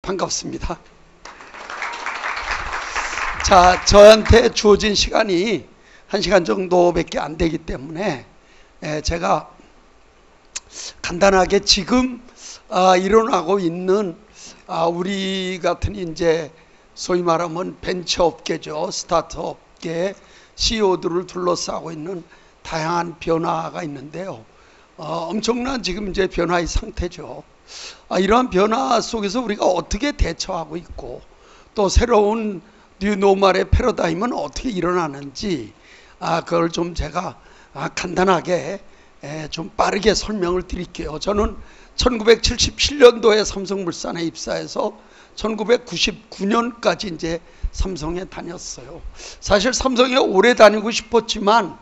반갑습니다. 자, 저한테 주어진 시간이 1시간 정도밖에 안 되기 때문에 제가 간단하게 지금 일어나고 있는 우리 같은 이제 소위 말하면 벤처 업계죠. 스타트업 업계 CEO들을 둘러싸고 있는 다양한 변화가 있는데요. 엄청난 지금 이제 변화의 상태죠. 이러한 변화 속에서 우리가 어떻게 대처하고 있고 또 새로운 뉴노멀의 패러다임은 어떻게 일어나는지 그걸 좀 제가 간단하게 좀 빠르게 설명을 드릴게요. 저는 1977년도에 삼성물산에 입사해서 1999년까지 이제 삼성에 다녔어요. 사실 삼성에 오래 다니고 싶었지만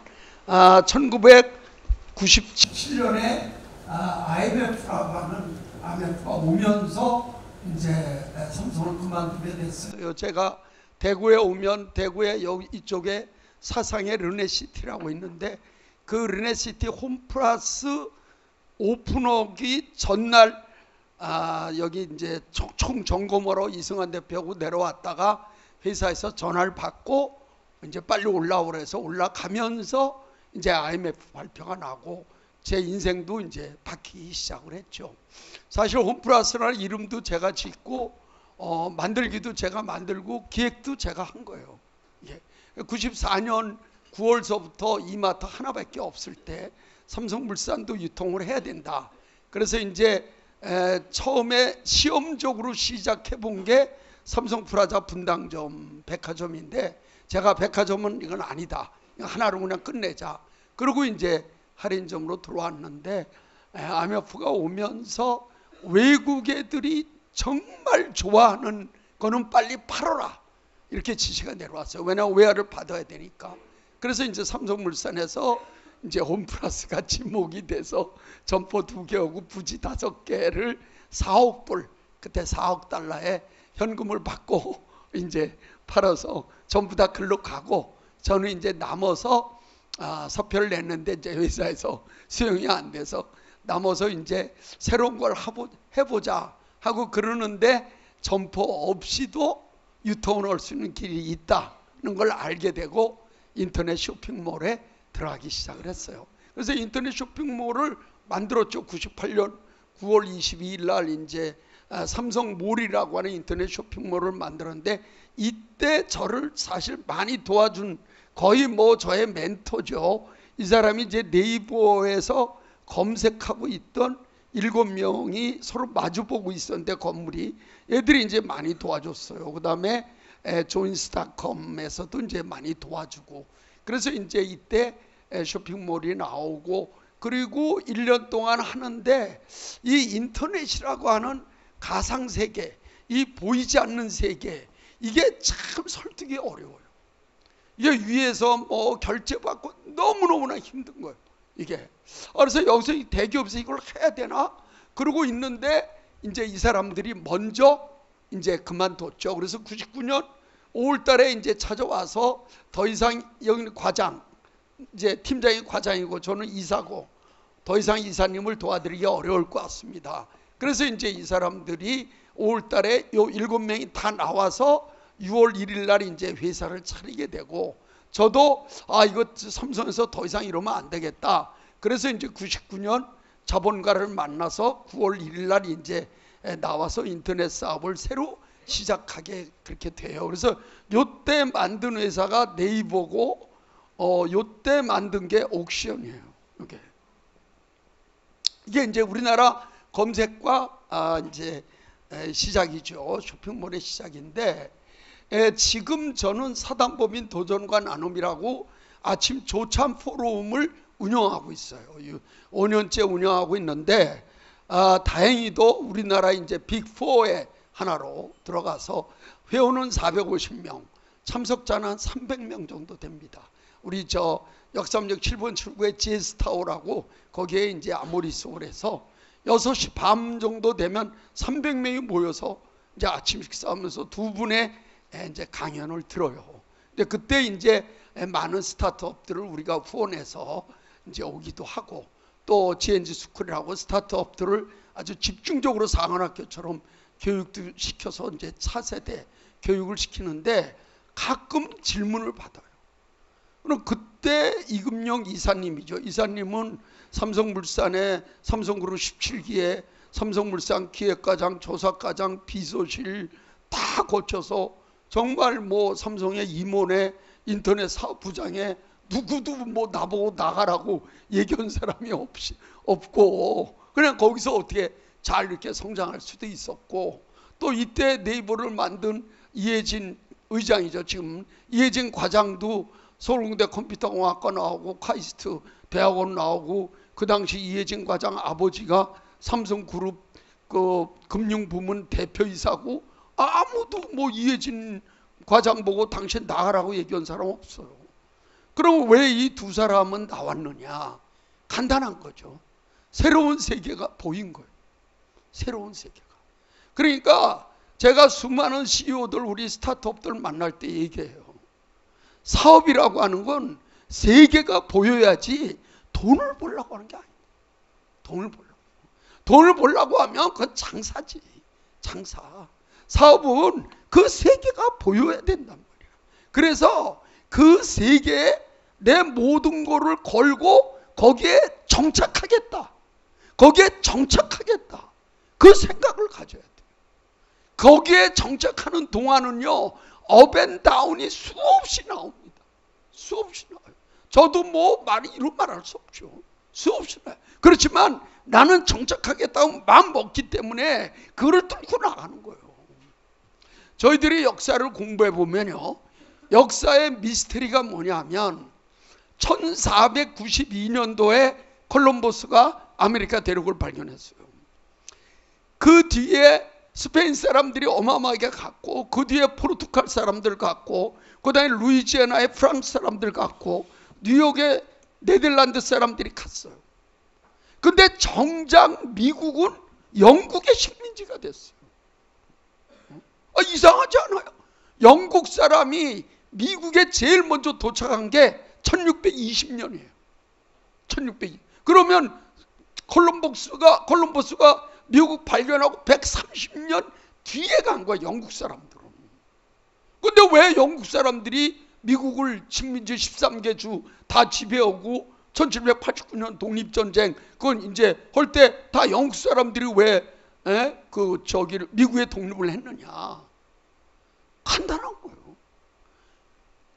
1997년에 IMF라고 하는 IMF가 오면서 이제 삼성을 그만두게 됐어요. 제가 대구에 오면 대구에 여기 이쪽에 사상의 르네시티라고 있는데 그 르네시티 홈플러스 오픈하기 전날 여기 이제 총 점검하러 이승환 대표하고 내려왔다가 회사에서 전화를 받고 이제 빨리 올라오라 해서 올라가면서 이제 IMF 발표가 나고 제 인생도 이제 바뀌기 시작을 했죠. 사실 홈플러스라는 이름도 제가 짓고 만들기도 제가 만들고 기획도 제가 한 거예요. 94년 9월서부터 이마트 하나밖에 없을 때 삼성물산도 유통을 해야 된다. 그래서 이제 처음에 시험적으로 시작해 본 게 삼성프라자 분당점 백화점인데 제가 백화점은 이건 아니다. 하나로 그냥 끝내자. 그리고 이제 할인점으로 들어왔는데 IMF가 오면서 외국 애들이 정말 좋아하는 거는 빨리 팔아라. 이렇게 지시가 내려왔어요. 왜냐하면 외화를 받아야 되니까. 그래서 이제 삼성물산에서 이제 홈플러스가 지목이 돼서 점포 2개하고 부지 5개를 4억 불, 그때 4억 달러에 현금을 받고 이제 팔아서 전부 다 글로 가고 저는 이제 남아서 서표를 냈는데 이제 회사에서 수용이 안 돼서 남아서 이제 새로운 걸 해보자 하고 그러는데 점포 없이도 유통을 할 수 있는 길이 있다는 걸 알게 되고 인터넷 쇼핑몰에 들어가기 시작을 했어요. 그래서 인터넷 쇼핑몰을 만들었죠. 98년 9월 22일 날 이제 삼성몰이라고 하는 인터넷 쇼핑몰을 만들었는데 이때 저를 사실 많이 도와준 거의 뭐 저의 멘토죠. 이 사람이 이제 네이버에서 검색하고 있던 7명이 서로 마주보고 있었는데 건물이 애들이 이제 많이 도와줬어요. 그 다음에 조인스닷컴에서도 이제 많이 도와주고 그래서 이제 이때 쇼핑몰이 나오고 그리고 1년 동안 하는데 이 인터넷이라고 하는 가상세계, 이 보이지 않는 세계 이게 참 설득이 어려워요. 이게 위에서 뭐 결제받고 너무너무나 힘든 거예요. 이게. 그래서 여기서 이 대기업에서 이걸 해야 되나? 그러고 있는데 이제 이 사람들이 먼저 이제 그만뒀죠. 그래서 99년 5월 달에 이제 찾아와서 더 이상 여기는 과장, 이제 팀장이 과장이고 저는 이사고 더 이상 이사님을 도와드리기 어려울 것 같습니다. 그래서 이제 이 사람들이 5월 달에 요 7명이 다 나와서 6월 1일 날 이제 회사를 차리게 되고 저도 이거 삼성에서 더 이상 이러면 안 되겠다. 그래서 이제 99년 자본가를 만나서 9월 1일 날 이제 나와서 인터넷 사업을 새로 시작하게 그렇게 돼요. 그래서 요때 만든 회사가 네이버고 요때 만든 게 옥션이에요. 이게 이제 우리나라 검색과 이제 시작이죠. 쇼핑몰의 시작인데 지금 저는 사단법인 도전과 나눔이라고 아침 조찬 포럼을 운영하고 있어요. 5년째 운영하고 있는데 다행히도 우리나라 이제 빅4의 하나로 들어가서 회원은 450명, 참석자는 한 300명 정도 됩니다. 우리 저 역삼역 7번 출구에 GS타워라고 거기에 이제 아모리솔에서 6시 반 정도 되면 300명이 모여서 이제 아침 식사하면서 2분의 이제 강연을 들어요. 근데 그때 이제 많은 스타트업들을 우리가 후원해서 이제 오기도 하고 또 GNG 스쿨이라고 스타트업들을 아주 집중적으로 상원학교처럼 교육도 시켜서 이제 차세대 교육을 시키는데 가끔 질문을 받아요. 그럼 그때 이금영 이사님이죠. 이사님은 삼성물산의 삼성그룹 17기에 삼성물산 기획과장, 조사과장, 비서실 다 거쳐서 정말 뭐 삼성의 임원회, 인터넷 사업부장에 누구도 뭐 나보고 나가라고 얘기한 사람이 없고 그냥 거기서 어떻게 잘 이렇게 성장할 수도 있었고, 또 이때 네이버를 만든 이혜진 의장이죠. 지금 이혜진 과장도 서울공대 컴퓨터공학과 나오고 카이스트 대학원 나오고, 그 당시 이혜진 과장 아버지가 삼성그룹 그 금융부문 대표이사고, 아무도 뭐 이혜진 과장 보고 당신 나가라고 얘기한 사람 없어요. 그럼 왜 이 두 사람은 나왔느냐? 간단한 거죠. 새로운 세계가 보인 거예요. 새로운 세계가. 그러니까 제가 수많은 CEO들, 우리 스타트업들 만날 때 얘기해요. 사업이라고 하는 건 세계가 보여야지 돈을 벌려고 하는 게 아니에요. 돈을 벌려고 하면 그건 장사지. 장사. 사업은 그 세계가 보여야 된단 말이에요. 그래서 그 세계에 내 모든 거를 걸고 거기에 정착하겠다. 그 생각을 가져야 돼요. 거기에 정착하는 동안은요, 업앤다운이 수없이 나옵니다. 수없이 나와요. 저도 뭐 이루 말할 수 없죠. 수없이 나와요. 그렇지만 나는 정착하겠다고 마음 먹기 때문에 그걸 뚫고 나가는 거예요. 저희들이 역사를 공부해 보면요, 역사의 미스터리가 뭐냐면 1492년도에 콜럼버스가 아메리카 대륙을 발견했어요. 그 뒤에 스페인 사람들이 어마어마하게 갔고, 그 뒤에 포르투갈 사람들 갔고, 그 다음에 루이지애나의 프랑스 사람들 갔고, 뉴욕의 네덜란드 사람들이 갔어요. 근데 정작 미국은 영국의 식민지가 됐어요. 이상하지 않아요? 영국 사람이 미국에 제일 먼저 도착한 게 1620년이에요. 1620. 그러면 콜럼버스가 미국 발견하고 130년 뒤에 간 거야, 영국 사람들은. 근데 왜 영국 사람들이 미국을 식민지 13개 주 다 지배하고 1789년 독립전쟁 그건 이제 할 때 다 영국 사람들이 왜 미국에 독립을 했느냐? 간단한 거예요.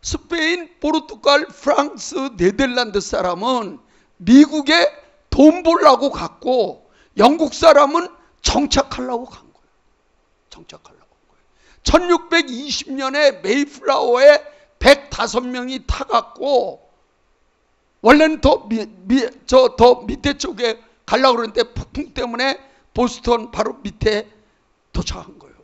스페인, 포르투갈, 프랑스, 네덜란드 사람은 미국에 돈 벌려고 갔고, 영국 사람은 정착하려고 간 거예요. 1620년에 메이플라워에 105명이 타갖고, 원래는 더 밑에 쪽에 가려고 그러는데 폭풍 때문에 보스턴 바로 밑에 도착한 거예요.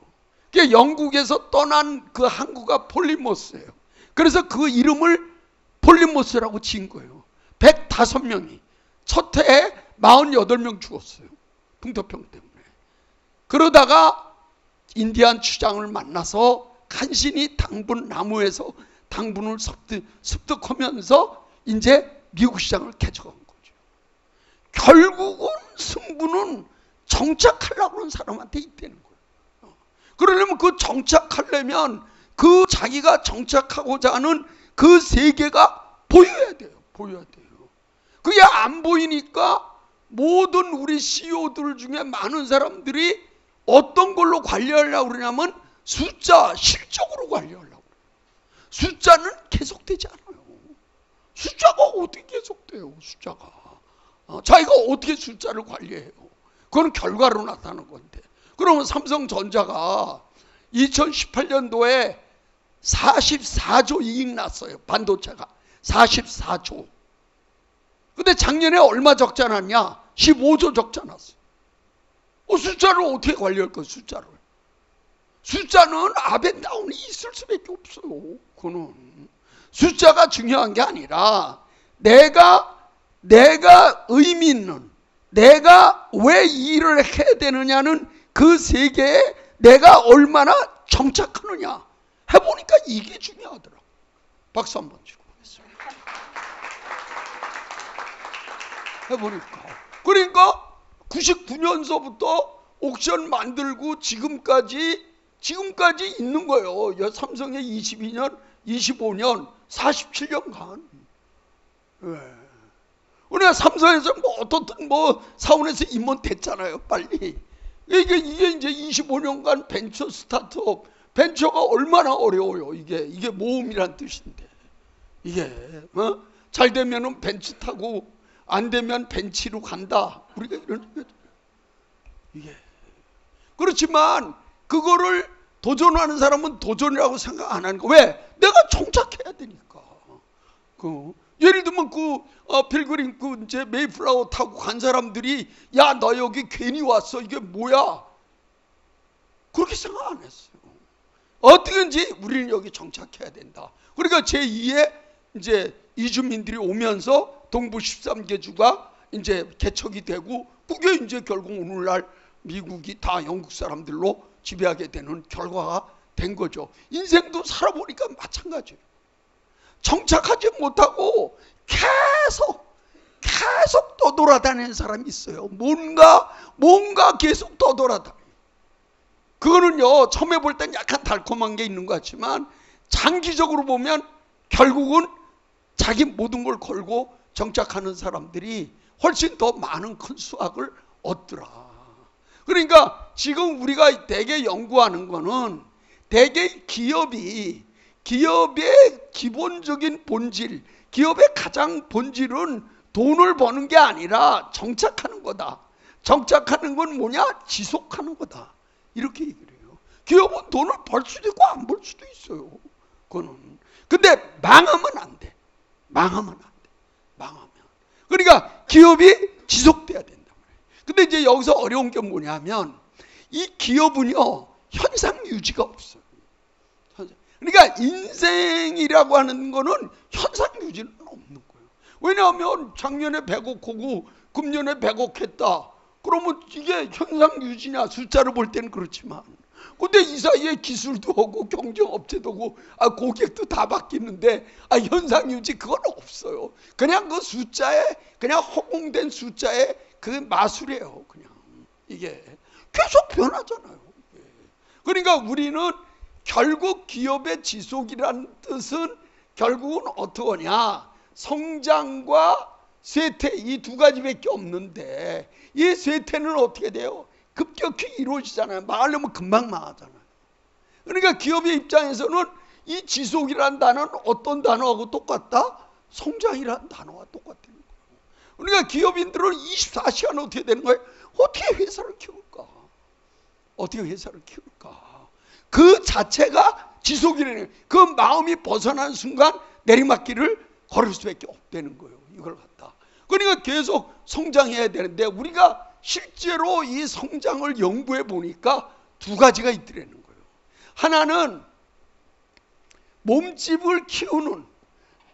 그게 영국에서 떠난 그 항구가 폴리머스예요. 그래서 그 이름을 폴리머스라고 지은 거예요. 105명이. 첫 해에 48명 죽었어요. 풍토병 때문에. 그러다가 인디안 추장을 만나서 간신히 당분 나무에서 당분을 습득하면서 이제 미국 시장을 개척한 거죠. 결국은 승부는 정착하려고 하는 사람한테 있다는 거예요. 그러려면 그 정착하려면 그 자기가 정착하고자 하는 그 세계가 보여야 돼요. 그게 안 보이니까 모든 우리 CEO들 중에 많은 사람들이 어떤 걸로 관리하려고 그러냐면 숫자, 실적으로 관리하려고 그래요. 숫자는 계속되지 않아요. 숫자가 어떻게 계속돼요? 숫자가. 자기가 어떻게 숫자를 관리해요? 그건 결과로 나타나는 건데. 그러면 삼성전자가 2018년도에 44조 이익 났어요. 반도체가 44조. 근데 작년에 얼마 적자 났냐? 15조 적자 났어요. 숫자를 어떻게 관리할 거예요? 숫자는 업앤다운이 있을 수밖에 없어요. 그거는 숫자가 중요한 게 아니라 내가 의미 있는, 내가 왜 이 일을 해야 되느냐는 그 세계에 내가 얼마나 정착하느냐 해보니까 이게 중요하더라고요. 박수 한번 주고 가겠습니다. 해보니까. 그러니까 99년서부터 옥션 만들고 지금까지 있는 거예요. 삼성에 22년, 25년, 47년간. 왜? 우리가 삼성에서 뭐 어떻든 뭐 사원에서 임원 됐잖아요, 빨리. 이게 이제 25년간 벤처 스타트업, 벤처가 얼마나 어려워요. 이게 모험이란 뜻인데. 이게 잘 되면은 벤츠 타고 안 되면 벤치로 간다. 우리가 이런 거죠. 이게 그렇지만 그거를 도전하는 사람은 도전이라고 생각 안 하는 거. 왜? 내가 정착해야 되니까. 예를 들면 필그림 이제 메이플라워 타고 간 사람들이 야, 너 여기 괜히 왔어. 이게 뭐야? 그렇게 생각 안 했어요. 어떻게든지 우리는 여기 정착해야 된다. 그러니까 제2의 이제 이주민들이 오면서 동부 13개주가 이제 개척이 되고, 그게 이제 결국 오늘날 미국이 다 영국 사람들로 지배하게 되는 결과가 된 거죠. 인생도 살아보니까 마찬가지예요. 정착하지 못하고 계속 떠돌아다니는 사람이 있어요. 뭔가 계속 떠돌아다녀요. 그거는요, 처음에 볼 땐 약간 달콤한 게 있는 것 같지만 장기적으로 보면 결국은 자기 모든 걸 걸고 정착하는 사람들이 훨씬 더 많은 큰 수확을 얻더라. 그러니까 지금 우리가 대개 연구하는 거는 대개 기업의 기본적인 본질, 기업의 가장 본질은 돈을 버는 게 아니라 정착하는 거다. 정착하는 건 뭐냐? 지속하는 거다. 이렇게 얘기를 해요. 기업은 돈을 벌 수도 있고 안 벌 수도 있어요. 그거는. 근데 망하면 안 돼. 망하면. 그러니까 기업이 지속돼야 된단 말이에요. 근데 이제 여기서 어려운 게 뭐냐면 이 기업은요, 현상 유지가 없어요. 그러니까 인생이라고 하는 거는 현상 유지는 없는 거예요. 왜냐하면 작년에 100억 하고 금년에 100억 했다. 그러면 이게 현상 유지냐? 숫자로 볼 때는 그렇지만, 근데 이 사이에 기술도 오고 경쟁업체도 오고 고객도 다 바뀌는데 현상 유지 그건 없어요. 그냥 그 숫자에, 그냥 허공된 숫자에 그 마술이에요. 그냥 이게 계속 변하잖아요. 그러니까 우리는 결국 기업의 지속이라는 뜻은 결국은 어떠냐? 성장과 쇠퇴, 이 두 가지밖에 없는데 이 쇠퇴는 어떻게 돼요? 급격히 이루어지잖아요. 망하려면 금방 망하잖아요. 그러니까 기업의 입장에서는 이 지속이라는 단어는 어떤 단어하고 똑같다? 성장이라는 단어와 똑같다는 거예요. 그러니까 기업인들은 24시간 어떻게 되는 거예요? 어떻게 회사를 키울까? 그 자체가 지속이라는, 그 마음이 벗어난 순간 내리막길을 걸을 수밖에 없다는 거예요. 이걸 갖다. 그러니까 계속 성장해야 되는데 우리가 실제로 이 성장을 연구해 보니까 두 가지가 있더라는 거예요. 하나는 몸집을 키우는,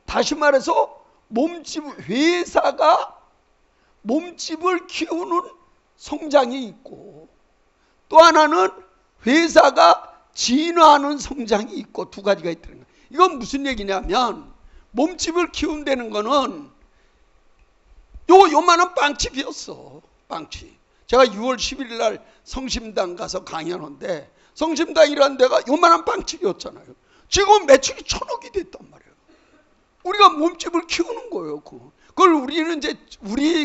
다시 말해서 회사가 몸집을 키우는 성장이 있고, 또 하나는 회사가 진화하는 성장이 있고, 두 가지가 있다는 거예요. 이건 무슨 얘기냐면 몸집을 키운다는 거는 요만한 빵집이었어. 빵집. 제가 6월 11일 날 성심당 가서 강연하는데 성심당이라는 데가 요만한 빵집이었잖아요. 지금 매출이 1,000억이 됐단 말이에요. 우리가 몸집을 키우는 거예요. 그걸 우리는 이제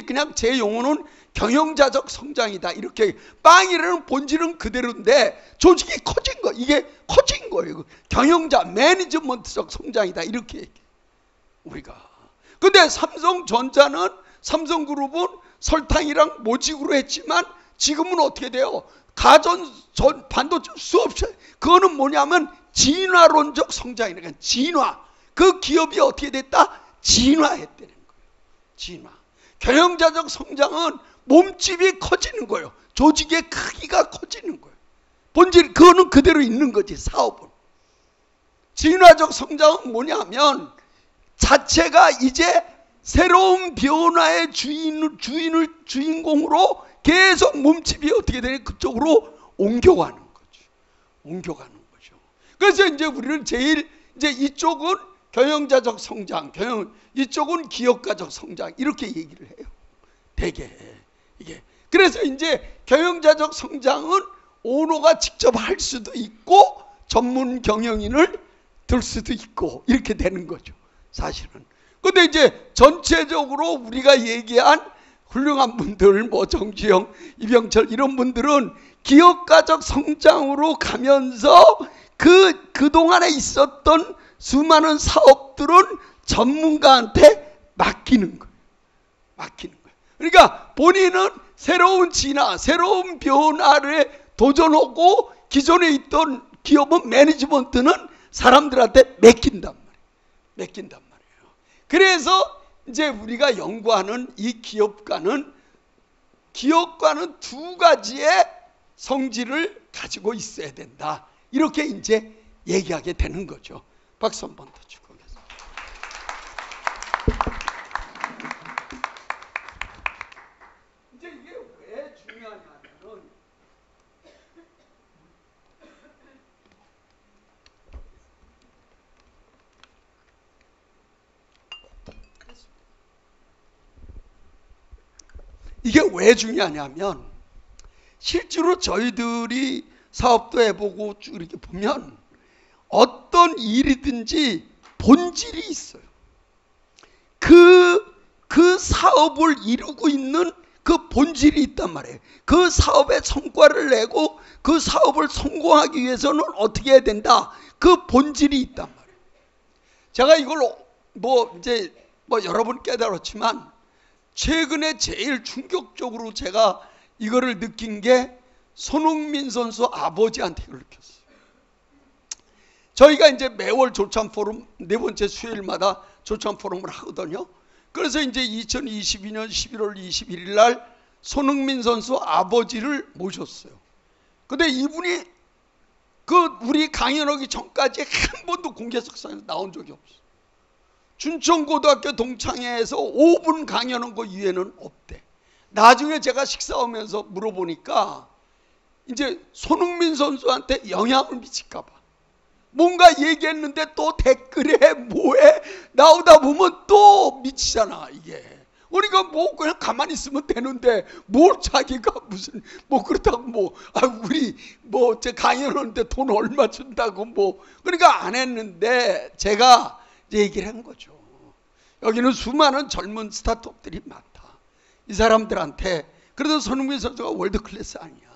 그냥 제 용어는 경영자적 성장이다. 이렇게 빵이라는 본질은 그대로인데 조직이 커진 거, 이게 커진 거예요. 경영자, 매니지먼트적 성장이다. 이렇게 얘기해. 우리가. 근데 삼성그룹은 설탕이랑 모직으로 했지만 지금은 어떻게 돼요? 반도체 수없이, 그거는 뭐냐면 진화론적 성장이니까 진화. 그 기업이 어떻게 됐다? 진화했다는 거예요. 진화. 경영자적 성장은 몸집이 커지는 거예요. 조직의 크기가 커지는 거예요. 본질, 그거는 그대로 있는 거지, 사업은. 진화적 성장은 뭐냐면 자체가 이제 새로운 변화의 주인공으로 계속 몸집이 어떻게 되냐, 그쪽으로 옮겨가는 거죠. 그래서 이제 우리는 제일 이제 이쪽은 경영자적 성장, 이쪽은 기업가적 성장, 이렇게 얘기를 해요. 되게 이게. 그래서 이제 경영자적 성장은 오너가 직접 할 수도 있고 전문 경영인을 들 수도 있고 이렇게 되는 거죠, 사실은. 근데 이제 전체적으로 우리가 얘기한 훌륭한 분들, 뭐 정주영, 이병철 이런 분들은 기업가적 성장으로 가면서 그동안에 있었던 수많은 사업들은 전문가한테 맡기는 거예요. 그러니까 본인은 새로운 진화, 새로운 변화를 도전하고 기존에 있던 기업은 매니지먼트는 사람들한테 맡긴단 말이에요. 그래서 이제 우리가 연구하는 이 기업가는 두 가지의 성질을 가지고 있어야 된다. 이렇게 이제 얘기하게 되는 거죠. 박수 한 번 더 주고 계세요. 이제 이게 왜 중요하냐면은 실제로 저희들이 사업도 해보고 쭉 이렇게 보면 어떤 일이든지 본질이 있어요. 그 사업을 이루고 있는 그 본질이 있단 말이에요. 그 사업의 성과를 내고 그 사업을 성공하기 위해서는 어떻게 해야 된다. 그 본질이 있단 말이에요. 제가 이걸 이제 여러 번 깨달았지만 최근에 제일 충격적으로 제가 이거를 느낀 게 손흥민 선수 아버지한테 이걸 느꼈어요. 저희가 이제 매월 조찬 포럼 네 번째 수요일마다 조찬 포럼을 하거든요. 그래서 이제 2022년 11월 21일 날 손흥민 선수 아버지를 모셨어요. 근데 이분이 우리 강연하기 전까지 한 번도 공개석상에서 나온 적이 없어요. 춘천고등학교 동창회에서 5분 강연한 거 이외에는 없대. 나중에 제가 식사하면서 물어보니까 이제 손흥민 선수한테 영향을 미칠까 봐 뭔가 얘기했는데 또 댓글에 뭐에 나오다 보면 또 미치잖아 이게. 우리가 그냥 가만히 있으면 되는데 뭘 자기가 무슨 그렇다고 우리 제 강연하는데 돈 얼마 준다고 그러니까 안 했는데 제가 이제 얘기를 한 거죠. 여기는 수많은 젊은 스타트업들이 많다. 이 사람들한테 그래도 손흥민 선수가 월드 클래스 아니야.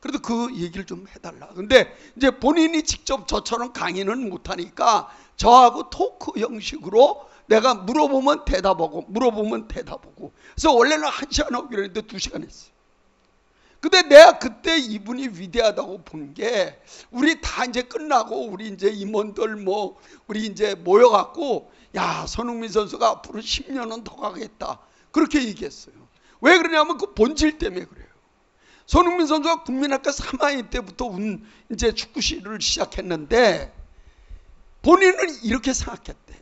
그래도 그 얘기를 좀 해달라. 근데 이제 본인이 직접 저처럼 강의는 못하니까 저하고 토크 형식으로 내가 물어보면 대답하고 그래서 원래는 1시간 하기로 했는데 2시간 했어요. 근데 내가 그때 이분이 위대하다고 본 게 우리 다 이제 끝나고 우리 이제 임원들 우리 이제 모여갖고 야 손흥민 선수가 앞으로 10년은 더 가겠다 그렇게 얘기했어요. 왜 그러냐면 그 본질 때문에 그래요. 손흥민 선수가 국민학교 3학년 때부터 이제 축구시를 시작했는데 본인은 이렇게 생각했대.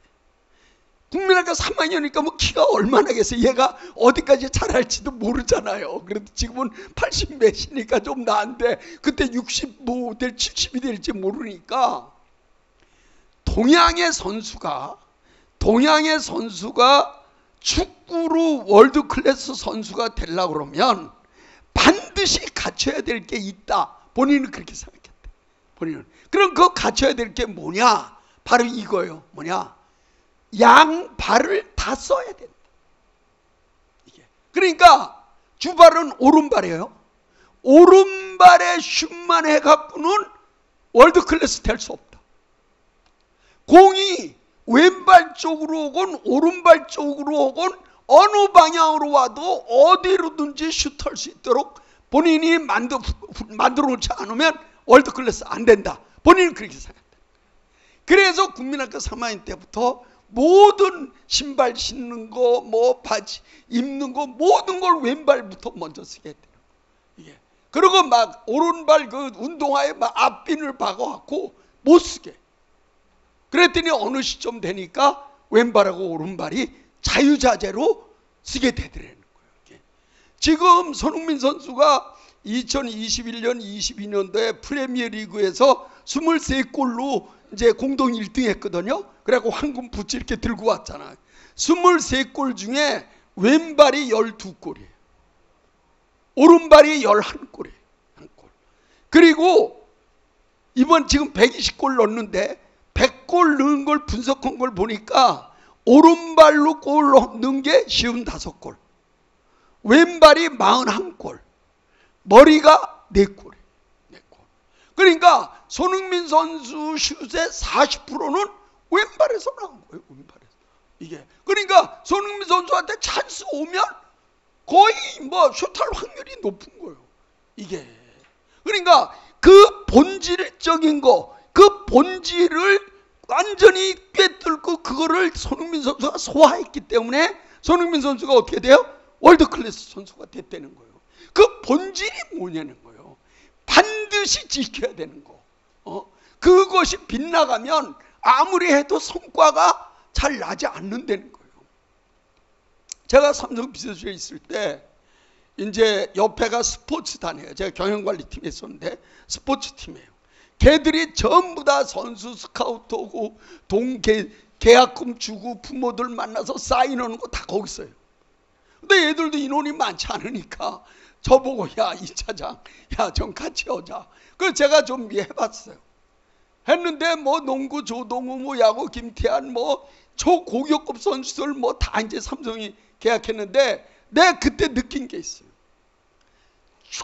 국민학교 3학년이니까 키가 얼마나겠어요. 얘가 어디까지 잘할지도 모르잖아요. 그래도 지금은 80 몇이니까 좀 나은데 그때 60 될 70이 될지 모르니까 동양의 선수가 축구로 월드 클래스 선수가 되려고 그러면 반드시 갖춰야 될 게 있다. 본인은 그렇게 생각했대. 그럼 그거 갖춰야 될 게 뭐냐? 바로 이거예요. 양발을 다 써야 된다. 이게. 그러니까 주발은 오른발이에요. 오른발에 슛만 해갖고는 월드 클래스 될 수 없다. 공이 왼발 쪽으로 오건 오른발 쪽으로 오건 어느 방향으로 와도 어디로든지 슛할 수 있도록 본인이 만들어 놓지 않으면 월드 클래스 안 된다. 본인은 그렇게 생각한다. 그래서 국민학교 3학년 때부터 모든 신발 신는 거, 바지 입는 거 모든 걸 왼발부터 먼저 쓰게 했대요. 이게. 그리고 오른발 운동화에 앞핀을 박아갖고 못 쓰게. 그랬더니 어느 시점 되니까 왼발하고 오른발이 자유자재로 쓰게 되더라는 거예요. 지금 손흥민 선수가 2021년, 22년도에 프리미어리그에서 23골로 이제 공동 1등 했거든요. 그래갖고 황금 부츠 이렇게 들고 왔잖아요. 23골 중에 왼발이 12골이에요. 오른발이 11골이에요. 한 골. 그리고 이번 지금 120골 넣었는데 100골 넣은 걸 분석한 걸 보니까 오른발로 골 넣는 게 55골, 왼발이 41골, 머리가 4골이에요. 4골. 그러니까 손흥민 선수 슛의 40%는 왼발에서 나온 거예요. 왼발에서. 이게 그러니까 손흥민 선수한테 찬스 오면 거의 뭐 슛할 확률이 높은 거예요. 이게 그러니까 그 본질적인 거, 그 본질을 완전히 꿰뚫고 그거를 손흥민 선수가 소화했기 때문에 손흥민 선수가 어떻게 돼요? 월드 클래스 선수가 됐다는 거예요. 그 본질이 뭐냐는 거예요. 반드시 지켜야 되는 거. 그것이 빗나가면 아무리 해도 성과가 잘 나지 않는다는 거예요. 제가 삼성 비서실에 있을 때 이제 옆에가 스포츠단이에요. 제가 경영관리팀에 있었는데 스포츠팀이에요. 걔들이 전부 다 선수 스카우트 오고 계약금 주고 부모들 만나서 사인하는 거 다 거기 있어요. 근데 얘들도 인원이 많지 않으니까 저보고 야 이차장 야 좀 같이 오자. 그래서 제가 좀 해봤어요. 했는데 뭐 농구 조동우 뭐 야구 김태한 뭐 초고교급 선수들 뭐 다 이제 삼성이 계약했는데 내가 그때 느낀 게 있어요.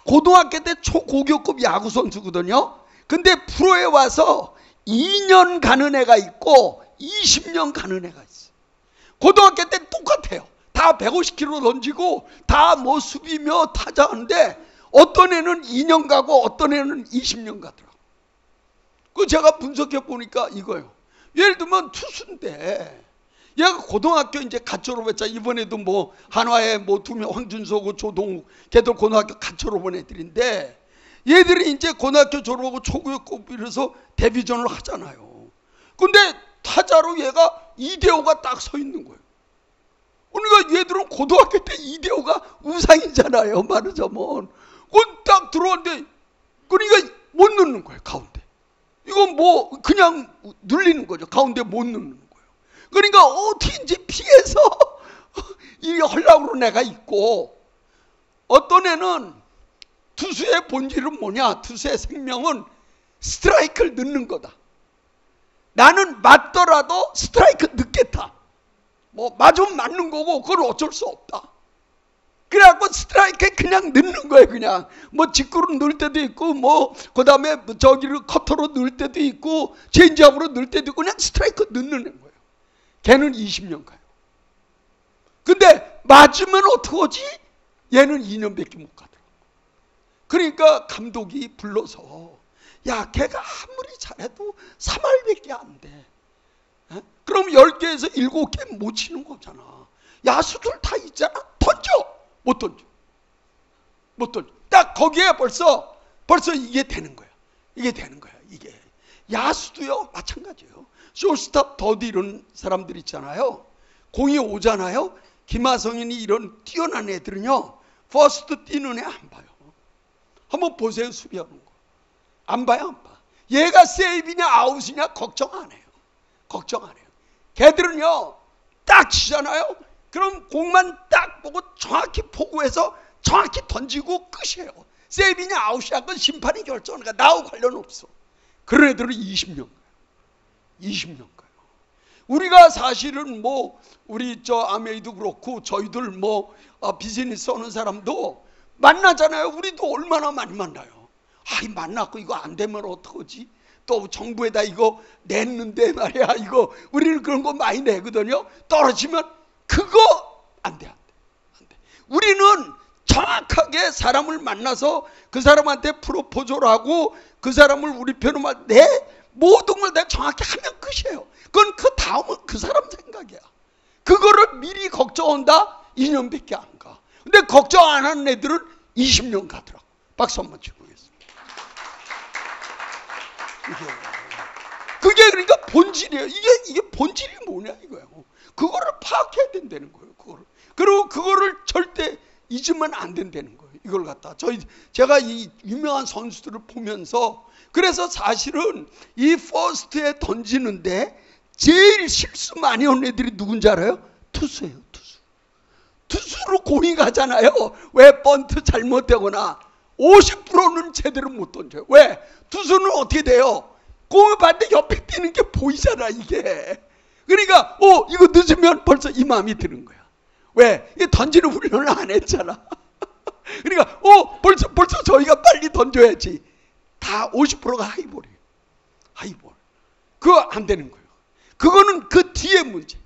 고등학교 때 초고교급 야구 선수거든요. 근데 프로에 와서 2년 가는 애가 있고 20년 가는 애가 있어요. 고등학교 때 똑같아요. 다 150km 던지고 다 뭐 수비며 타자하는데 어떤 애는 2년 가고 어떤 애는 20년 가더라고요. 그 제가 분석해 보니까 이거예요. 예를 들면 투수인데 얘가 고등학교 이제 갓 졸업했잖아. 이번에도 뭐 한화에 뭐 2명 황준서고 조동욱 걔들 고등학교 갓 졸업한 애들인데 얘들이 이제 고등학교 졸업하고 초교육 이래서 데뷔전을 하잖아요. 근데 타자로 얘가 이대호가 딱 서 있는 거예요. 그러니까 얘들은 고등학교 때 이대호가 우상이잖아요. 말하자면. 그건 딱 들어왔는데 그러니까 못 넣는 거예요. 가운데. 이건 뭐 그냥 눌리는 거죠. 가운데 못 넣는 거예요. 그러니까 어떻게인지 피해서 이게 하려고 내가 있고 어떤 애는 투수의 본질은 뭐냐? 투수의 생명은 스트라이크를 넣는 거다. 나는 맞더라도 스트라이크 넣겠다. 뭐 맞으면 맞는 거고 그건 어쩔 수 없다. 그래갖고 스트라이크에 그냥 넣는 거예요. 그냥 뭐 직구로 넣을 때도 있고 뭐 그 다음에 저기를 커터로 넣을 때도 있고 체인지업으로 넣을 때도 있고 그냥 스트라이크 넣는 거예요. 걔는 20년 가요. 근데 맞으면 어떡하지? 얘는 2년밖에 못 가더라고. 그러니까 감독이 불러서 야 걔가 아무리 잘해도 3할밖에 안 돼. 에? 그럼 10개에서 7개 못 치는 거잖아. 야수들 다 있잖아. 던져. 못 던져. 못 던져. 딱 거기에 벌써 이게 되는 거야. 이게 되는 거야. 이게 야수도요 마찬가지예요. 쇼스탑 더디 이런 사람들 있잖아요. 공이 오잖아요. 김하성이니 이런 뛰어난 애들은요 퍼스트 뛰는 애 안 봐요. 한번 보세요. 수비하는 거 안 봐요. 안 봐. 얘가 세이브냐 아웃이냐 걱정 안 해요. 걱정 안 해요. 걔들은요 딱 치잖아요. 그럼 공만 딱 보고 정확히 포구해서 정확히 던지고 끝이에요. 세이브냐 아웃이냐 그건 심판이 결정하니까 나하고 관련 없어. 그런 애들은 20년 가요. 20년 가요. 우리가 사실은 뭐 우리 저 아메이도 그렇고 저희들 뭐 비즈니스 하는 사람도 만나잖아요. 우리도 얼마나 많이 만나요. 이 만났고 이거 안 되면 어떡하지? 또 정부에다 이거 냈는데 말이야. 이거 우리는 그런 거 많이 내거든요. 떨어지면 그거 안 돼. 우리는 정확하게 사람을 만나서 그 사람한테 프로포즈를 하고 그 사람을 우리 편으로 내 모든 걸 내가 정확히 하면 끝이에요. 그건 그 다음은 그 사람 생각이야. 그거를 미리 걱정한다? 2년밖에 안 가. 근데 걱정 안 하는 애들은 20년 가더라고. 박수 한번 치고 보겠습니다. 그게 그러니까 본질이에요. 이게 본질이 뭐냐 이거예요. 그거를 파악해야 된다는 거예요. 그리고 그거를 절대 잊으면 안 된다는 거예요. 이걸 갖다 제가 이 유명한 선수들을 보면서 그래서 사실은 이 퍼스트에 던지는데 제일 실수 많이 하는 애들이 누군지 알아요? 투수예요. 투수로 공이 가잖아요. 왜? 번트 잘못되거나 50%는 제대로 못 던져요. 왜? 투수는 어떻게 돼요? 공을 봤는데 옆에 뛰는 게 보이잖아, 이게. 그러니까 이거 늦으면 벌써 이 마음이 드는 거야. 왜? 이게 던지는 훈련을 안 했잖아. 그러니까 벌써 저희가 빨리 던져야지. 다 50%가 하이볼이에요. 하이볼. 그거 안 되는 거예요. 그거는 그 뒤에 문제.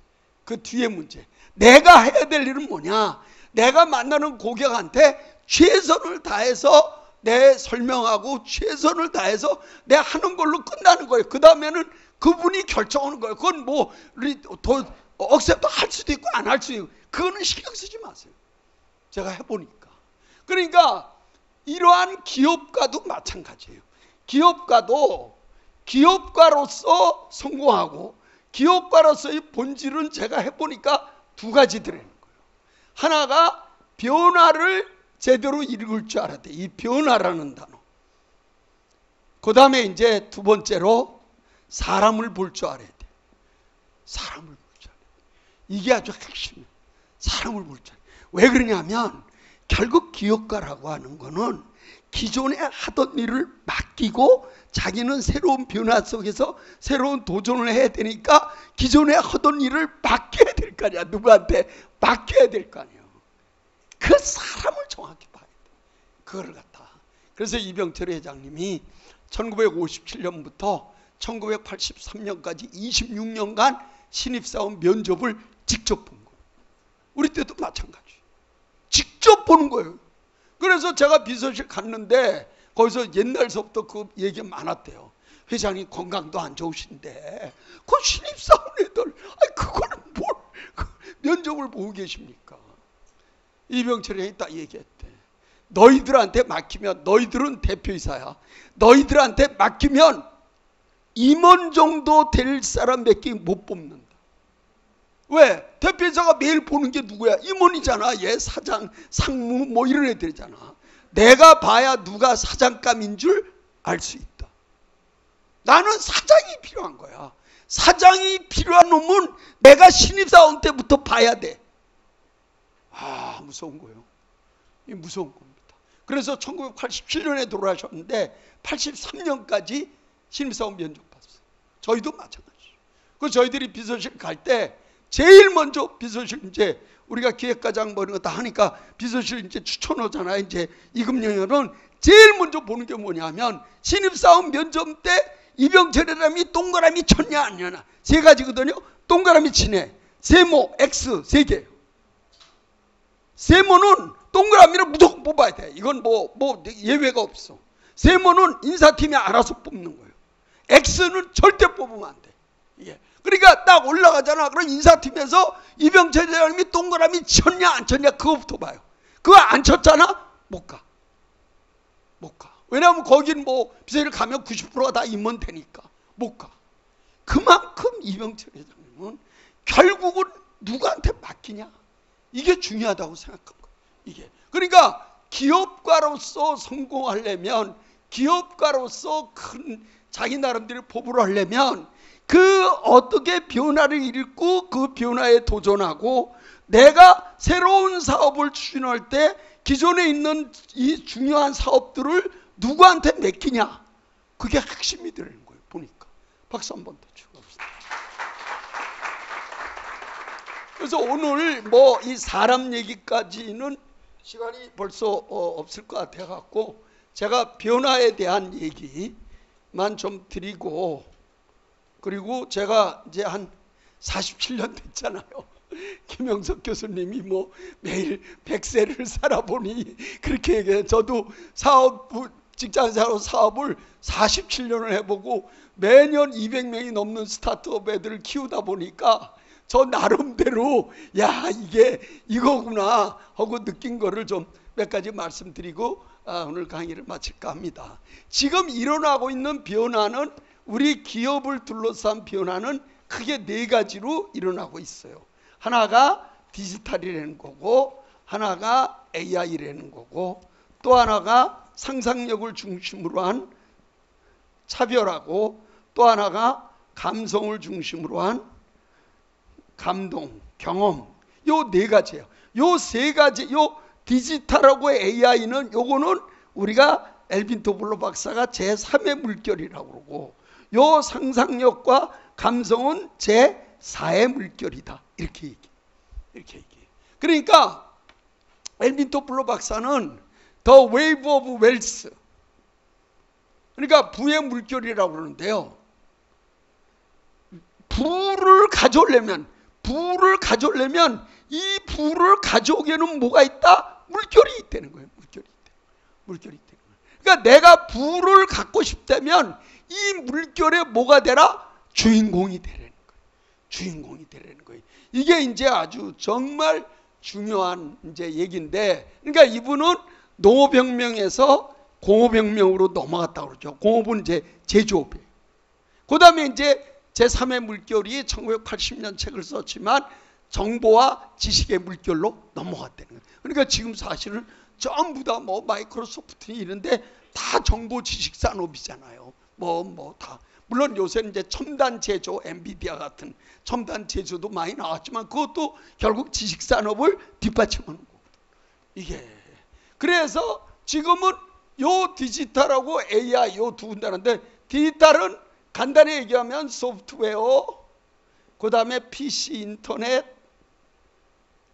그 뒤에 문제. 내가 해야 될 일은 뭐냐? 내가 만나는 고객한테 최선을 다해서 내 설명하고 최선을 다해서 내 하는 걸로 끝나는 거예요. 그 다음에는 그분이 결정하는 거예요. 그건 뭐 억셉도 할 수도 있고 안 할 수도 있고, 그거는 신경 쓰지 마세요. 제가 해보니까. 그러니까 이러한 기업가도 마찬가지예요. 기업가도 기업가로서 성공하고 기업가로서의 본질은 제가 해보니까 두 가지들이라는 거예요. 하나가 변화를 제대로 읽을 줄 알아야 돼. 이 변화라는 단어. 그 다음에 이제 두 번째로 사람을 볼 줄 알아야 돼. 사람을 볼 줄 알아야 돼. 이게 아주 핵심이에요. 사람을 볼 줄 알아야 돼. 왜 그러냐면 결국 기업가라고 하는 거는 기존에 하던 일을 맡기고 자기는 새로운 변화 속에서 새로운 도전을 해야 되니까 기존에 하던 일을 맡겨야 될 거 아니야. 누구한테 맡겨야 될 거 아니야. 그 사람을 정확히 봐야 돼. 그거를 갖다. 그래서 이병철 회장님이 1957년부터 1983년까지 26년간 신입사원 면접을 직접 본 거예요. 우리 때도 마찬가지. 직접 보는 거예요. 그래서 제가 비서실 갔는데 거기서 옛날서부터 그 얘기 많았대요. 회장님 건강도 안 좋으신데 그 신입사원 애들 그거는 뭘 면접을 보고 계십니까? 이병철이 딱 얘기했대. 너희들한테 맡기면, 너희들은 대표이사야, 너희들한테 맡기면 임원 정도 될 사람 몇 개 못 뽑는다. 왜? 대표이사가 매일 보는 게 누구야? 임원이잖아. 얘 사장, 상무 뭐 이런 애들이잖아. 내가 봐야 누가 사장감인 줄 알 수 있다. 나는 사장이 필요한 거야. 사장이 필요한 놈은 내가 신입사원 때부터 봐야 돼. 무서운 거예요. 이 무서운 겁니다. 그래서 1987년에 돌아가셨는데 83년까지 신입사원 면접 봤어요. 저희도 마찬가지죠. 그 저희들이 비서실 갈 때 제일 먼저 비서실 이제 우리가 기획과장 뭐 이런 거 다 하니까 비서실 이제 추천 오잖아요. 이제 이금영은 제일 먼저 보는 게 뭐냐면 신입사원 면접 때 이병철이라면 동그라미 쳤냐 안 쳤냐 세 가지거든요. 동그라미 치네. 세모 X 세 개. 세모는 동그라미를 무조건 뽑아야 돼. 이건 뭐 예외가 없어. 세모는 인사팀이 알아서 뽑는 거예요. X는 절대 뽑으면 안 돼. 이게. 그러니까 딱 올라가잖아. 그럼 인사팀에서 이병철 회장님이 동그라미 쳤냐 안 쳤냐 그거부터 봐요. 그거 안 쳤잖아? 못 가. 못 가. 왜냐하면 거긴 뭐 비서실 가면 90%가 다 임원 되니까 못 가. 그만큼 이병철 회장님은 결국은 누구한테 맡기냐? 이게 중요하다고 생각한 거예요. 이게. 그러니까 기업가로서 성공하려면, 기업가로서 큰 자기 나름대로 포부를 하려면 그 어떻게 변화를 읽고 그 변화에 도전하고 내가 새로운 사업을 추진할 때 기존에 있는 이 중요한 사업들을 누구한테 맡기냐. 그게 핵심이 되는 거예요. 보니까. 박수 한 번 더 주고 갑시다. 그래서 오늘 뭐 이 사람 얘기까지는 시간이 벌써 없을 것 같아 갖고 제가 변화에 대한 얘기만 좀 드리고, 그리고 제가 이제 한 47년 됐잖아요. 김영석 교수님이 뭐 매일 100세를 살아보니 그렇게 얘기해요. 저도 직장생활 사업을 47년을 해보고 매년 200명이 넘는 스타트업 애들을 키우다 보니까 저 나름대로 야 이게 이거구나 하고 느낀 거를 좀 몇 가지 말씀드리고 오늘 강의를 마칠까 합니다. 지금 일어나고 있는 변화는, 우리 기업을 둘러싼 변화는 크게 네 가지로 일어나고 있어요. 하나가 디지털이라는 거고, 하나가 AI라는 거고, 또 하나가 상상력을 중심으로 한 차별하고, 또 하나가 감성을 중심으로 한 감동, 경험. 요 네 가지예요. 요 세 가지, 요 디지털하고 AI는 요거는 우리가 엘빈 토블러 박사가 제3의 물결이라고 그러고, 요 상상력과 감성은 제4의 물결이다. 이렇게 얘기해. 그러니까 엘빈 토블러 박사는 The Wave of Wealth, 그러니까 부의 물결이라고 그러는데요. 부를 가져오려면 이 부를 가져오기에는 뭐가 있다? 물결이 있다는 거예요. 물결이 있다는 거예요. 그러니까 내가 부를 갖고 싶다면 이 물결에 뭐가 되라? 주인공이 되라는 거예요. 이게 이제 아주 정말 중요한 이제 얘기인데, 그러니까 이분은 농업혁명에서 공업혁명으로 넘어갔다고 그러죠. 공업은 이제 제조업이에요. 그 다음에 이제 제3의 물결이 1980년 책을 썼지만 정보와 지식의 물결로 넘어갔다는 거예요. 그러니까 지금 사실은 전부 다 뭐 마이크로소프트 이런데 다 정보 지식 산업이잖아요. 다. 물론 요새는 이제 첨단 제조, 엔비디아 같은 첨단 제조도 많이 나왔지만 그것도 결국 지식 산업을 뒷받침하는 거거든요. 이게. 그래서 지금은 요 디지털하고 AI 요 두 군데인데, 디지털은 간단히 얘기하면 소프트웨어, 그 다음에 PC 인터넷,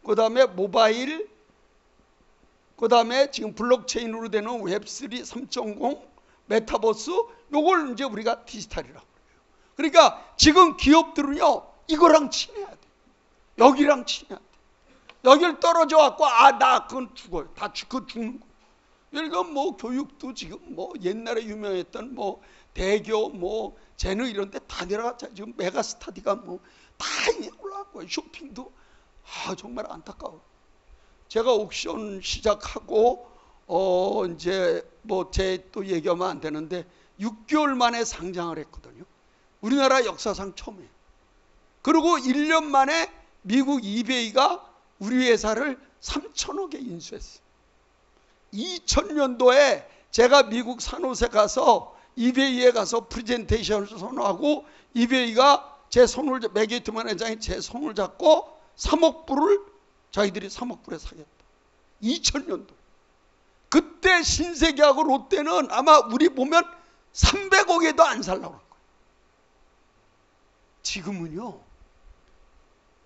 그 다음에 모바일, 그 다음에 지금 블록체인으로 되는 웹3 3.0, 메타버스, 요걸 이제 우리가 디지털이라고 그래요. 그러니까 지금 기업들은요, 이거랑 친해야 돼. 여기랑 친해야 돼. 여길 떨어져 갖고, 나 그건 죽어요. 그거 죽는 거예요. 그러니까 뭐 교육도 지금 뭐 옛날에 유명했던 뭐 대교, 재능 이런 데 다 내려갔잖아요. 지금 메가스타디가 다 올라왔고요. 쇼핑도 정말 안타까워. 제가 옥션 시작하고 이제 제 또 얘기하면 안 되는데 6개월 만에 상장을 했거든요. 우리나라 역사상 처음이에요. 그리고 1년 만에 미국 이베이가 우리 회사를 3천억에 인수했어요. 2000년도에 제가 미국 산호세 가서 이베이에 가서 프레젠테이션을 선호하고, 이베이가 제 손을, 맥게이트만 회장이 제 손을 잡고 3억 불을 자기들이 3억 불에 사겠다. 2000년도. 그때 신세계하고 롯데는 아마 우리 보면 300억에도 안 살라고 할 거예요. 지금은요,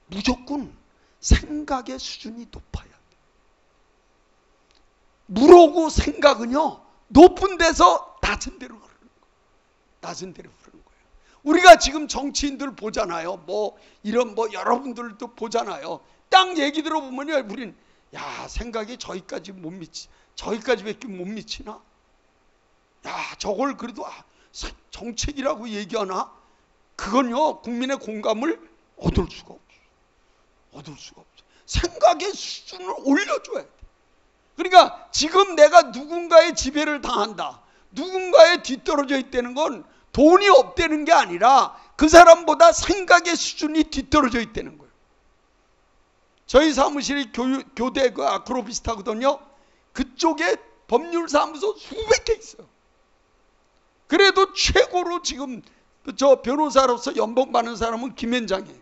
무조건 생각의 수준이 높아야 돼. 물오고 생각은요, 높은 데서 낮은 데로 흐르는 거예요. 우리가 지금 정치인들 보잖아요. 이런 여러분들도 보잖아요. 딱 얘기 들어보면요, 우린 생각이 저기까지밖에 못 미치나? 저걸 그래도 정책이라고 얘기하나? 그건요, 국민의 공감을 얻을 수가 없어. 생각의 수준을 올려줘야 돼. 그러니까 지금 내가 누군가의 지배를 당한다, 누군가에 뒤떨어져 있다는 건 돈이 없다는 게 아니라 그 사람보다 생각의 수준이 뒤떨어져 있다는 거예요. 저희 사무실이 교대 그 아크로비스타거든요. 그쪽에 법률사무소 수백 개 있어요. 그래도 최고로 지금 저 변호사로서 연봉 받는 사람은 김현장이에요.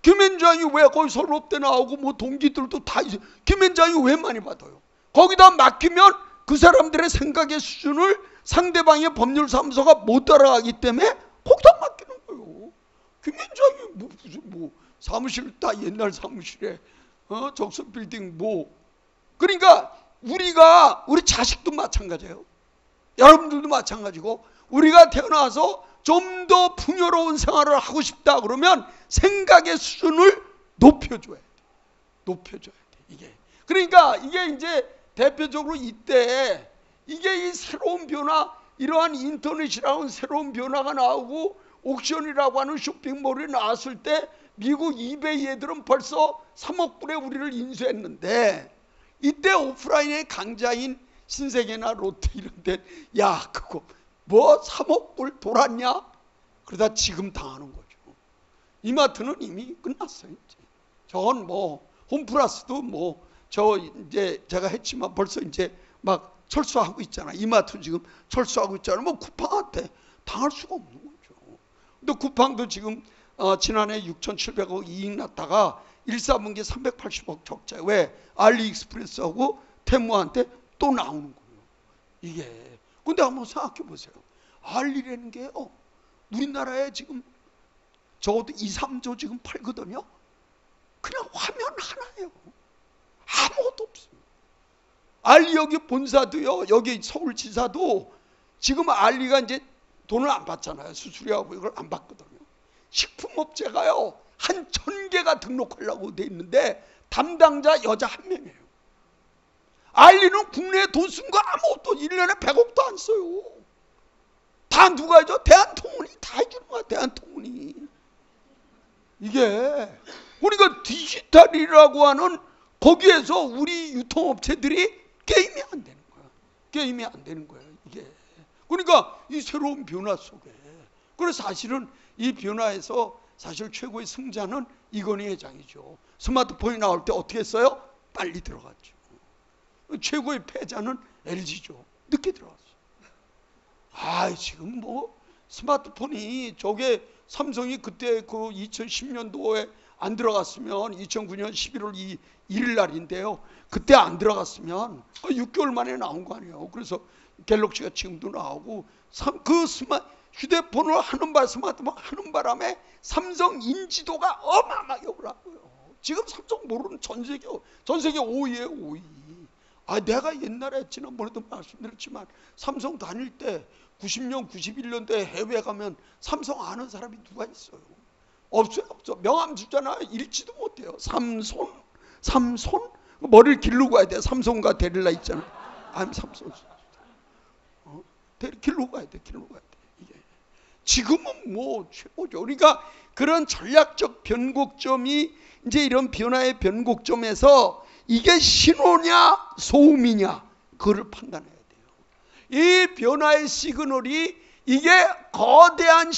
김현장이 왜 거기 서울대 나오고 동기들도 다 있어요. 김현장이 왜 많이 받아요? 거기다 맡기면 그 사람들의 생각의 수준을 상대방의 법률사무소가 못 따라가기 때문에 거기다 맡기는 거예요. 김현장이 사무실 다 옛날 사무실에 적선 빌딩 그러니까 우리 자식도 마찬가지예요. 여러분들도 마찬가지고, 우리가 태어나서 좀 더 풍요로운 생활을 하고 싶다 그러면 생각의 수준을 높여줘야 돼. 이게. 그러니까 이게 이제 대표적으로 이때 이게 이 새로운 변화, 이러한 인터넷이라는 새로운 변화가 나오고 옥션이라고 하는 쇼핑몰이 나왔을 때 미국 이베이 애들은 벌써 3억 불에 우리를 인수했는데, 이때 오프라인의 강자인 신세계나 롯데 이런 데 그거 3억 불 돌았냐? 그러다 지금 당하는 거죠. 이마트는 이미 끝났어요. 이제. 저건 홈플러스도 이제 제가 했지만 벌써 이제 막 철수하고 있잖아. 이마트 지금 철수하고 있잖아. 쿠팡한테 당할 수가 없는 거죠. 근데 쿠팡도 지금 지난해 6,700억 이익 났다가 1사분기 380억 적자. 왜? 알리익스프레스하고 테무한테 또 나오는 거예요. 이게. 근데 한번 생각해 보세요. 알리라는 게요, 우리나라에 지금 적어도 2, 3조 지금 팔거든요. 그냥 화면 하나예요. 아무것도 없습니다. 알리 여기 본사도요, 여기 서울지사도 지금 알리가 이제 돈을 안 받잖아요. 수수료하고 이걸 안 받거든요. 식품업체가요, 한 1000개가 등록하려고 돼 있는데 담당자 여자 1명이에요. 알리는 국내에 돈 쓴 거 아무것도 1년에 100억도 안 써요. 다 누가 해줘? 대한통운이 다 해주는 거야. 대한통운이. 이게 우리가 디지털이라고 하는 거기에서 우리 유통업체들이 게임이 안 되는 거야. 게임이 안 되는 거예요. 이게. 그러니까 이 새로운 변화 속에, 그래서 사실은 이 변화에서 사실 최고의 승자는 이건희 회장이죠. 스마트폰이 나올 때 어떻게 했어요? 빨리 들어갔죠. 최고의 패자는 LG죠. 늦게 들어갔어요. 지금 뭐 스마트폰이 저게 삼성이 그때 그 2010년도에 안 들어갔으면 2009년 11월 1일 날인데요. 그때 안 들어갔으면 6개월 만에 나온 거 아니에요. 그래서 갤럭시가 지금도 나오고 그 휴대폰을 스마트폰 하는 바람에 삼성 인지도가 어마어마하게 올라가고요. 지금 삼성 모르는 전 세계 5위예요, 5위. 내가 옛날에 지난번에도 말씀드렸지만 삼성 다닐 때 90년, 91년도에 해외 가면 삼성 아는 사람이 누가 있어요? 없어요, 없어. 명함 주잖아. 읽지도 못해요. 삼손? 머리를 기르고 가야 돼. 삼성과 데릴라 있잖아. 삼손. 기르고 가야 돼. 이게. 지금은 뭐 최고죠. 그러니까 그런 전략적 변곡점이 이제 이런 변화의 변곡점에서 이게 신호냐 소음이냐 그거를 판단해야 돼요. 이 변화의 시그널이 이게 거대한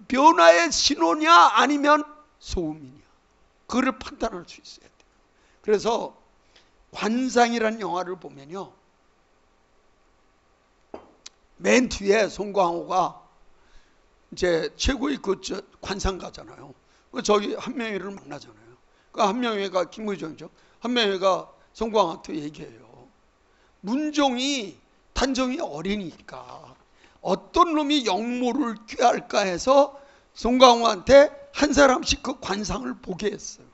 변화의 신호냐 아니면 소음이냐 그거를 판단할 수 있어야 돼요. 그래서 관상이라는 영화를 보면요, 맨 뒤에 송광호가 이제 최고의 관상가잖아요. 저기 한명회를 만나잖아요. 그 한명회가 김의정이죠. 한명회가 송광호한테 얘기해요. 문종이 단정이 어리니까 어떤 놈이 영모를 꾀할까 해서 송광호한테 한 사람씩 그 관상을 보게 했어요.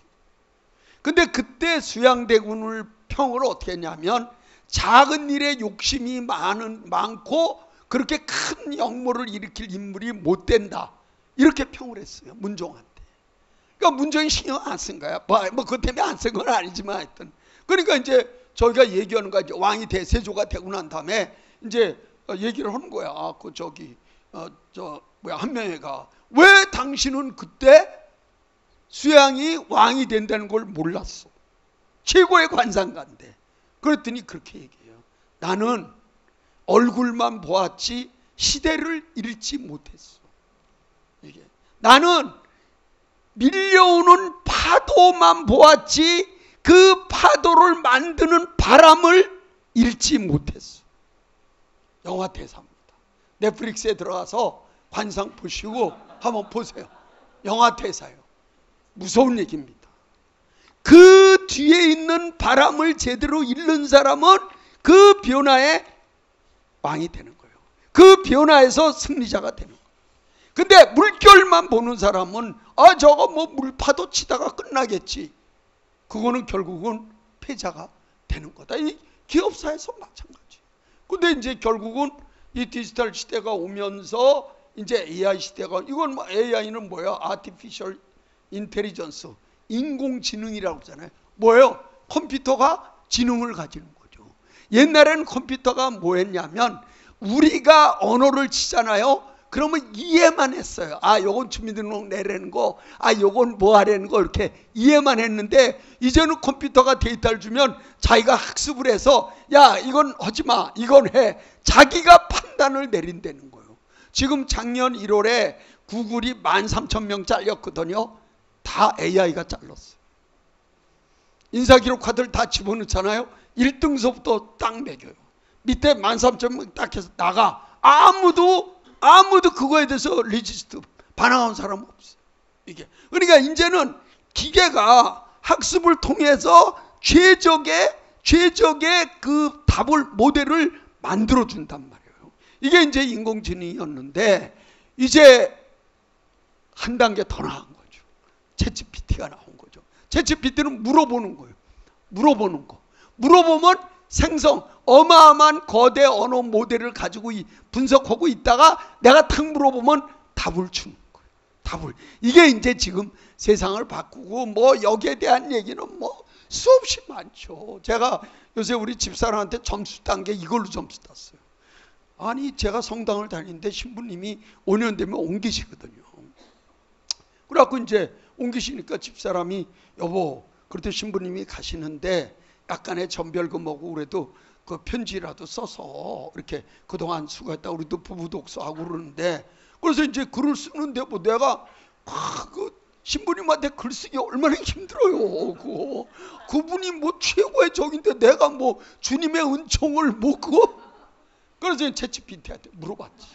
근데 그때 수양대군을 평을 어떻게 했냐면 작은 일에 욕심이 많고 그렇게 큰 영모를 일으킬 인물이 못 된다, 이렇게 평을 했어요, 문종한테. 그러니까 문종이 신경 안 쓴 거야. 뭐 그것 때문에 안 쓴 건 아니지만 하여튼. 그러니까 이제 저희가 얘기하는 거야. 이제 왕이 대세조가 되고 난 다음에 이제 얘기를 하는 거야. 한명회가 왜 당신은 그때 수양이 왕이 된다는 걸 몰랐어? 최고의 관상가인데. 그랬더니 그렇게 얘기해요. 나는 얼굴만 보았지 시대를 읽지 못했어. 이게. 나는 밀려오는 파도만 보았지 그 파도를 만드는 바람을 읽지 못했어. 영화 대사입니다. 넷플릭스에 들어가서 관상 보시고 한번 보세요. 영화 대사예요. 무서운 얘기입니다. 그 뒤에 있는 바람을 제대로 읽는 사람은 그 변화의 왕이 되는 거예요. 그 변화에서 승리자가 되는 거예요. 근데 물결만 보는 사람은 저거 뭐 물파도 치다가 끝나겠지. 그거는 결국은 패자가 되는 거다. 이 기업사에서 마찬가지. 근데 이제 결국은 이 디지털 시대가 오면서 이제 AI 시대가, 이건 뭐 AI는 뭐야? 아티피셜 인텔리전스, 인공지능이라고 하잖아요. 뭐예요? 컴퓨터가 지능을 가지는 거죠. 옛날에는 컴퓨터가 뭐 했냐면 우리가 언어를 치잖아요. 그러면 이해만 했어요. 요건 주민등록 내라는 거, 요건 뭐 하라는 거, 이렇게 이해만 했는데 이제는 컴퓨터가 데이터를 주면 자기가 학습을 해서 야 이건 하지 마, 이건 해. 자기가 판단을 내린다는 거예요. 지금 작년 1월에 구글이 13,000명 잘렸거든요. 다 AI가 잘랐어요. 인사기록 카드를 다 집어넣잖아요. 1등서부터 딱 매겨요. 밑에 13,000명 딱 해서 나가. 아무도 그거에 대해서 리지스트 반항한 사람 없어요. 이게. 그러니까 이제는 기계가 학습을 통해서 최적의 그 답을, 모델을 만들어 준단 말이에요. 이게 이제 인공지능이었는데 이제 한 단계 더 나은 거죠. 챗GPT가 나온 거죠. 챗GPT는 물어보는 거예요. 물어보는 거. 물어보면 어마어마한 거대 언어 모델을 가지고 분석하고 있다가 내가 탁 물어보면 답을 주는 거예요. 답을. 이게 이제 지금 세상을 바꾸고 뭐 여기에 대한 얘기는 뭐 수없이 많죠. 제가 요새 우리 집사람한테 점수 딴 게 이걸로 점수 땄어요. 아니 제가 성당을 다니는데 신부님이 5년 되면 옮기시거든요. 그래갖고 이제 옮기시니까 집사람이 여보 그래도 신부님이 가시는데 약간의 전별금하고 그래도 그 편지라도 써서 이렇게 그동안 수고했다 우리도 부부 독서하고 그러는데 그래서 이제 글을 쓰는데 뭐 내가 그 신부님한테 글쓰기 얼마나 힘들어요. 그분이 뭐 최고의 적인데 내가 뭐 주님의 은총을 뭐 그거. 그래서 챗GPT한테 물어봤지.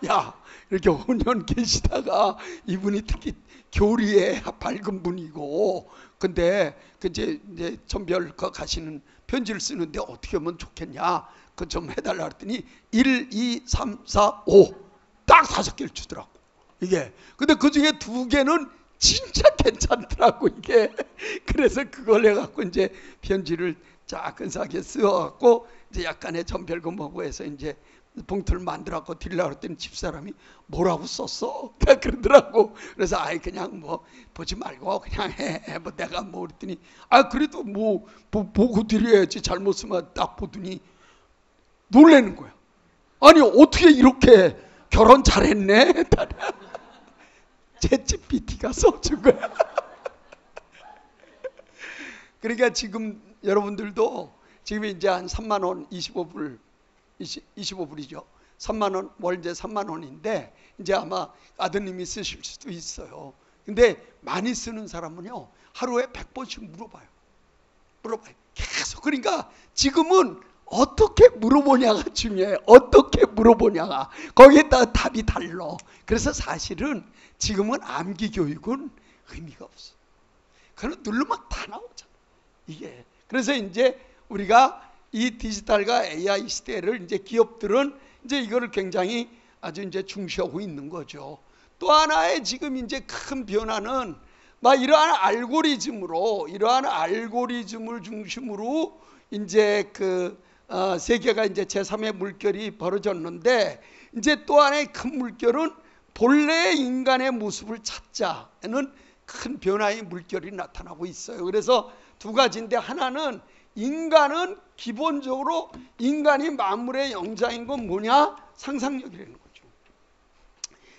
야 이렇게 5년 계시다가 이분이 특히 교리에 밝은 분이고 근데 이제 전별 가시는 편지를 쓰는데 어떻게 하면 좋겠냐 그 좀 해달라 그랬더니 1, 2, 3, 4, 5 딱 5개를 주더라고 이게. 근데 그 중에 2개는 진짜 괜찮더라고 이게. 그래서 그걸 해갖고 이제 편지를 쫙 근사하게 쓰어갖고 이제 약간의 전별금하고 해서 이제 봉투를 만들어갖고 드리려고 했더니 집사람이 뭐라고 썼어? 그러더라고. 그래서 아이 그냥 뭐 보지 말고 그냥 해. 뭐 내가 뭐 그랬더니 아 그래도 뭐 보고 드려야지. 잘못 쓰면 딱 보더니 놀라는 거야. 아니 어떻게 이렇게 결혼 잘했네? 챗GPT가 써준 거야. 그러니까 지금 여러분들도 지금 이제 한 3만 원 25불이죠. 3만 원, 월 이제 3만 원인데 이제 아마 아드님이 쓰실 수도 있어요. 근데 많이 쓰는 사람은요 하루에 100번씩 물어봐요. 계속. 그러니까 지금은 어떻게 물어보냐가 중요해. 어떻게 물어보냐가. 거기에다가 답이 달라. 그래서 사실은 지금은 암기 교육은 의미가 없어. 그냥 누르면 다 나오잖아 이게. 그래서 이제 우리가 이 디지털과 AI 시대를 이제 기업들은 이제 이거를 굉장히 아주 이제 중시하고 있는 거죠. 또 하나의 지금 이제 큰 변화는 막 이러한 알고리즘을 중심으로 이제 세계가 이제 제3의 물결이 벌어졌는데 이제 또 하나의 큰 물결은 본래의 인간의 모습을 찾자는 큰 변화의 물결이 나타나고 있어요. 그래서 2가지인데 하나는 인간은 기본적으로 인간이 만물의 영장인 건 뭐냐? 상상력이라는 거죠.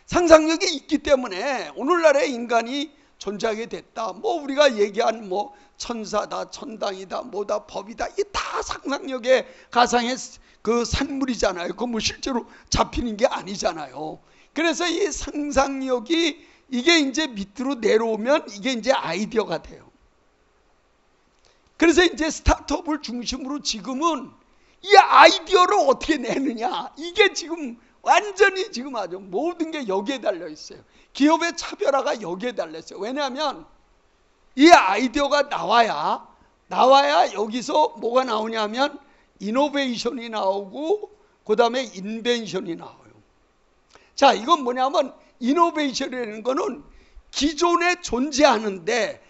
상상력이 있기 때문에 오늘날의 인간이 존재하게 됐다. 뭐 우리가 얘기한 뭐 천사다, 천당이다, 뭐다, 법이다. 이게 다 상상력의 가상의 그 산물이잖아요. 그거 뭐 실제로 잡히는 게 아니잖아요. 그래서 이 상상력이 이게 이제 밑으로 내려오면 이게 이제 아이디어가 돼요. 그래서 이제 스타트업을 중심으로 지금은 이 아이디어를 어떻게 내느냐. 이게 지금 완전히 지금 아주 모든 게 여기에 달려 있어요. 기업의 차별화가 여기에 달려 있어요. 왜냐하면 이 아이디어가 나와야 여기서 뭐가 나오냐면 이노베이션이 나오고 그 다음에 인벤션이 나와요. 자, 이건 뭐냐면 이노베이션이라는 거는 기존에 존재하는데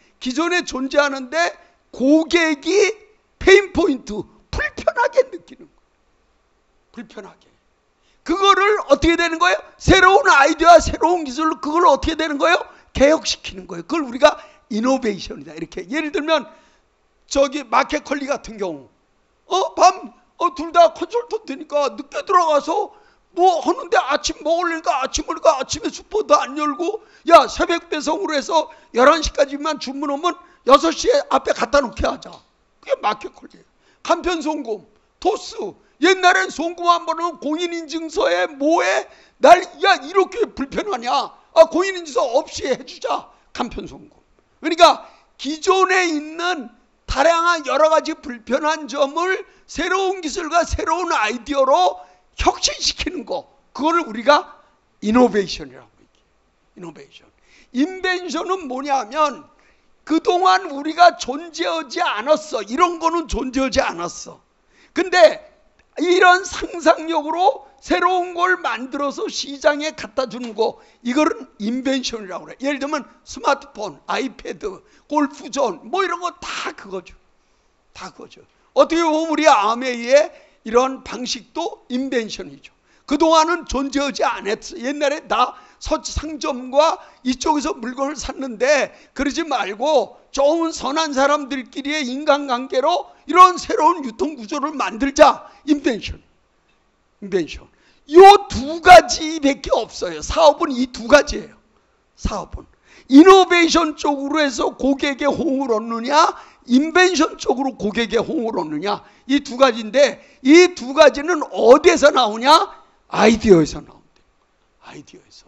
고객이 페인포인트, 불편하게 느끼는 거예요. 불편하게. 그거를 어떻게 되는 거예요? 새로운 아이디어와 새로운 기술로 그걸 어떻게 되는 거예요? 개혁시키는 거예요. 그걸 우리가 이노베이션이다. 이렇게. 예를 들면 저기 마켓컬리 같은 경우 둘 다 컨설턴트니까 늦게 들어가서 뭐 하는데 아침 먹으려니까 아침에 슈퍼도 안 열고 야 새벽 배송으로 해서 11시까지만 주문하면 6시에 앞에 갖다 놓게 하자. 그게 마켓컬리예요. 간편송금, 토스. 옛날엔 송금 한 번은 공인인증서에 뭐에 야 이렇게 불편하냐. 공인인증서 없이 해주자. 간편송금. 그러니까 기존에 있는 다양한 여러 가지 불편한 점을 새로운 기술과 새로운 아이디어로 혁신시키는 거. 그거를 우리가 이노베이션이라고 얘기해요. 이노베이션. 인벤션은 뭐냐면 그동안 우리가 존재하지 않았어. 이런 거는 존재하지 않았어. 근데 이런 상상력으로 새로운 걸 만들어서 시장에 갖다 주는 거, 이거는 인벤션이라고 그래. 예를 들면 스마트폰, 아이패드, 골프존 뭐 이런 거 다 그거죠. 다 그거죠. 어떻게 보면 우리 아메이의 이런 방식도 인벤션이죠. 그동안은 존재하지 않았어. 옛날에 다 상점과 이쪽에서 물건을 샀는데 그러지 말고 좋은 선한 사람들끼리의 인간관계로 이런 새로운 유통구조를 만들자. 인벤션. 이 두 가지밖에 없어요. 사업은 이 두 가지예요. 사업은 이노베이션 쪽으로 해서 고객의 호응을 얻느냐, 인벤션 쪽으로 고객의 호응을 얻느냐, 이 두 가지인데 이 두 가지는 어디에서 나오냐? 아이디어에서 나온대요. 아이디어에서.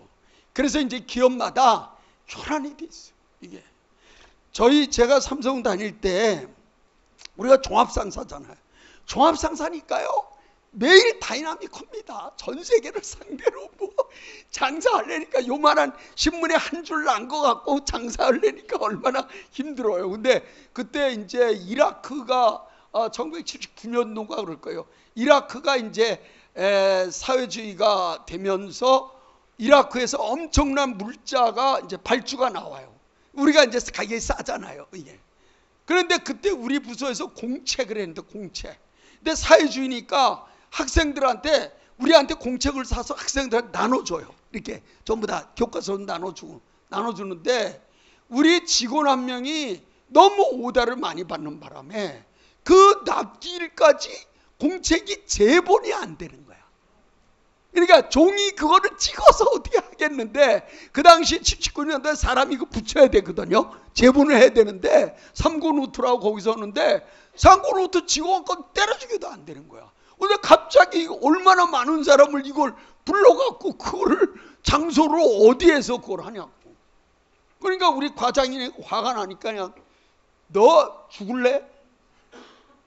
그래서 이제 기업마다 혈안이 돼 있어요. 이게 제가 삼성 다닐 때 우리가 종합상사잖아요. 종합상사니까요 매일 다이나믹합니다. 전 세계를 상대로 뭐 장사하려니까 요만한 신문에 한 줄 난 거 갖고 장사하려니까 얼마나 힘들어요. 근데 그때 이제 이라크가 1979년도가 그럴 거예요. 이라크가 이제 사회주의가 되면서 이라크에서 엄청난 물자가 이제 발주가 나와요. 우리가 이제 가격이 싸잖아요. 이게. 그런데 그때 우리 부서에서 공책을 했는데 공책. 근데 사회주의니까 학생들한테 우리한테 공책을 사서 학생들한테 나눠줘요. 이렇게 전부 다 교과서는 나눠주는데 우리 직원 한 명이 너무 오다를 많이 받는 바람에 그 납기일까지 공책이 제본이 안 되는 거야. 그러니까 종이 그거를 찍어서 어떻게 하겠는데 그 당시 79년도에 사람이 이거 붙여야 되거든요. 제본을 해야 되는데 삼고노트라고 거기서 하는데 삼고노트 직원 건 때려주기도 안 되는 거야. 근데 갑자기 얼마나 많은 사람을 이걸 불러갖고 그거를 장소로 어디에서 그걸 하냐고. 그러니까 우리 과장이 화가 나니까 그냥 너 죽을래?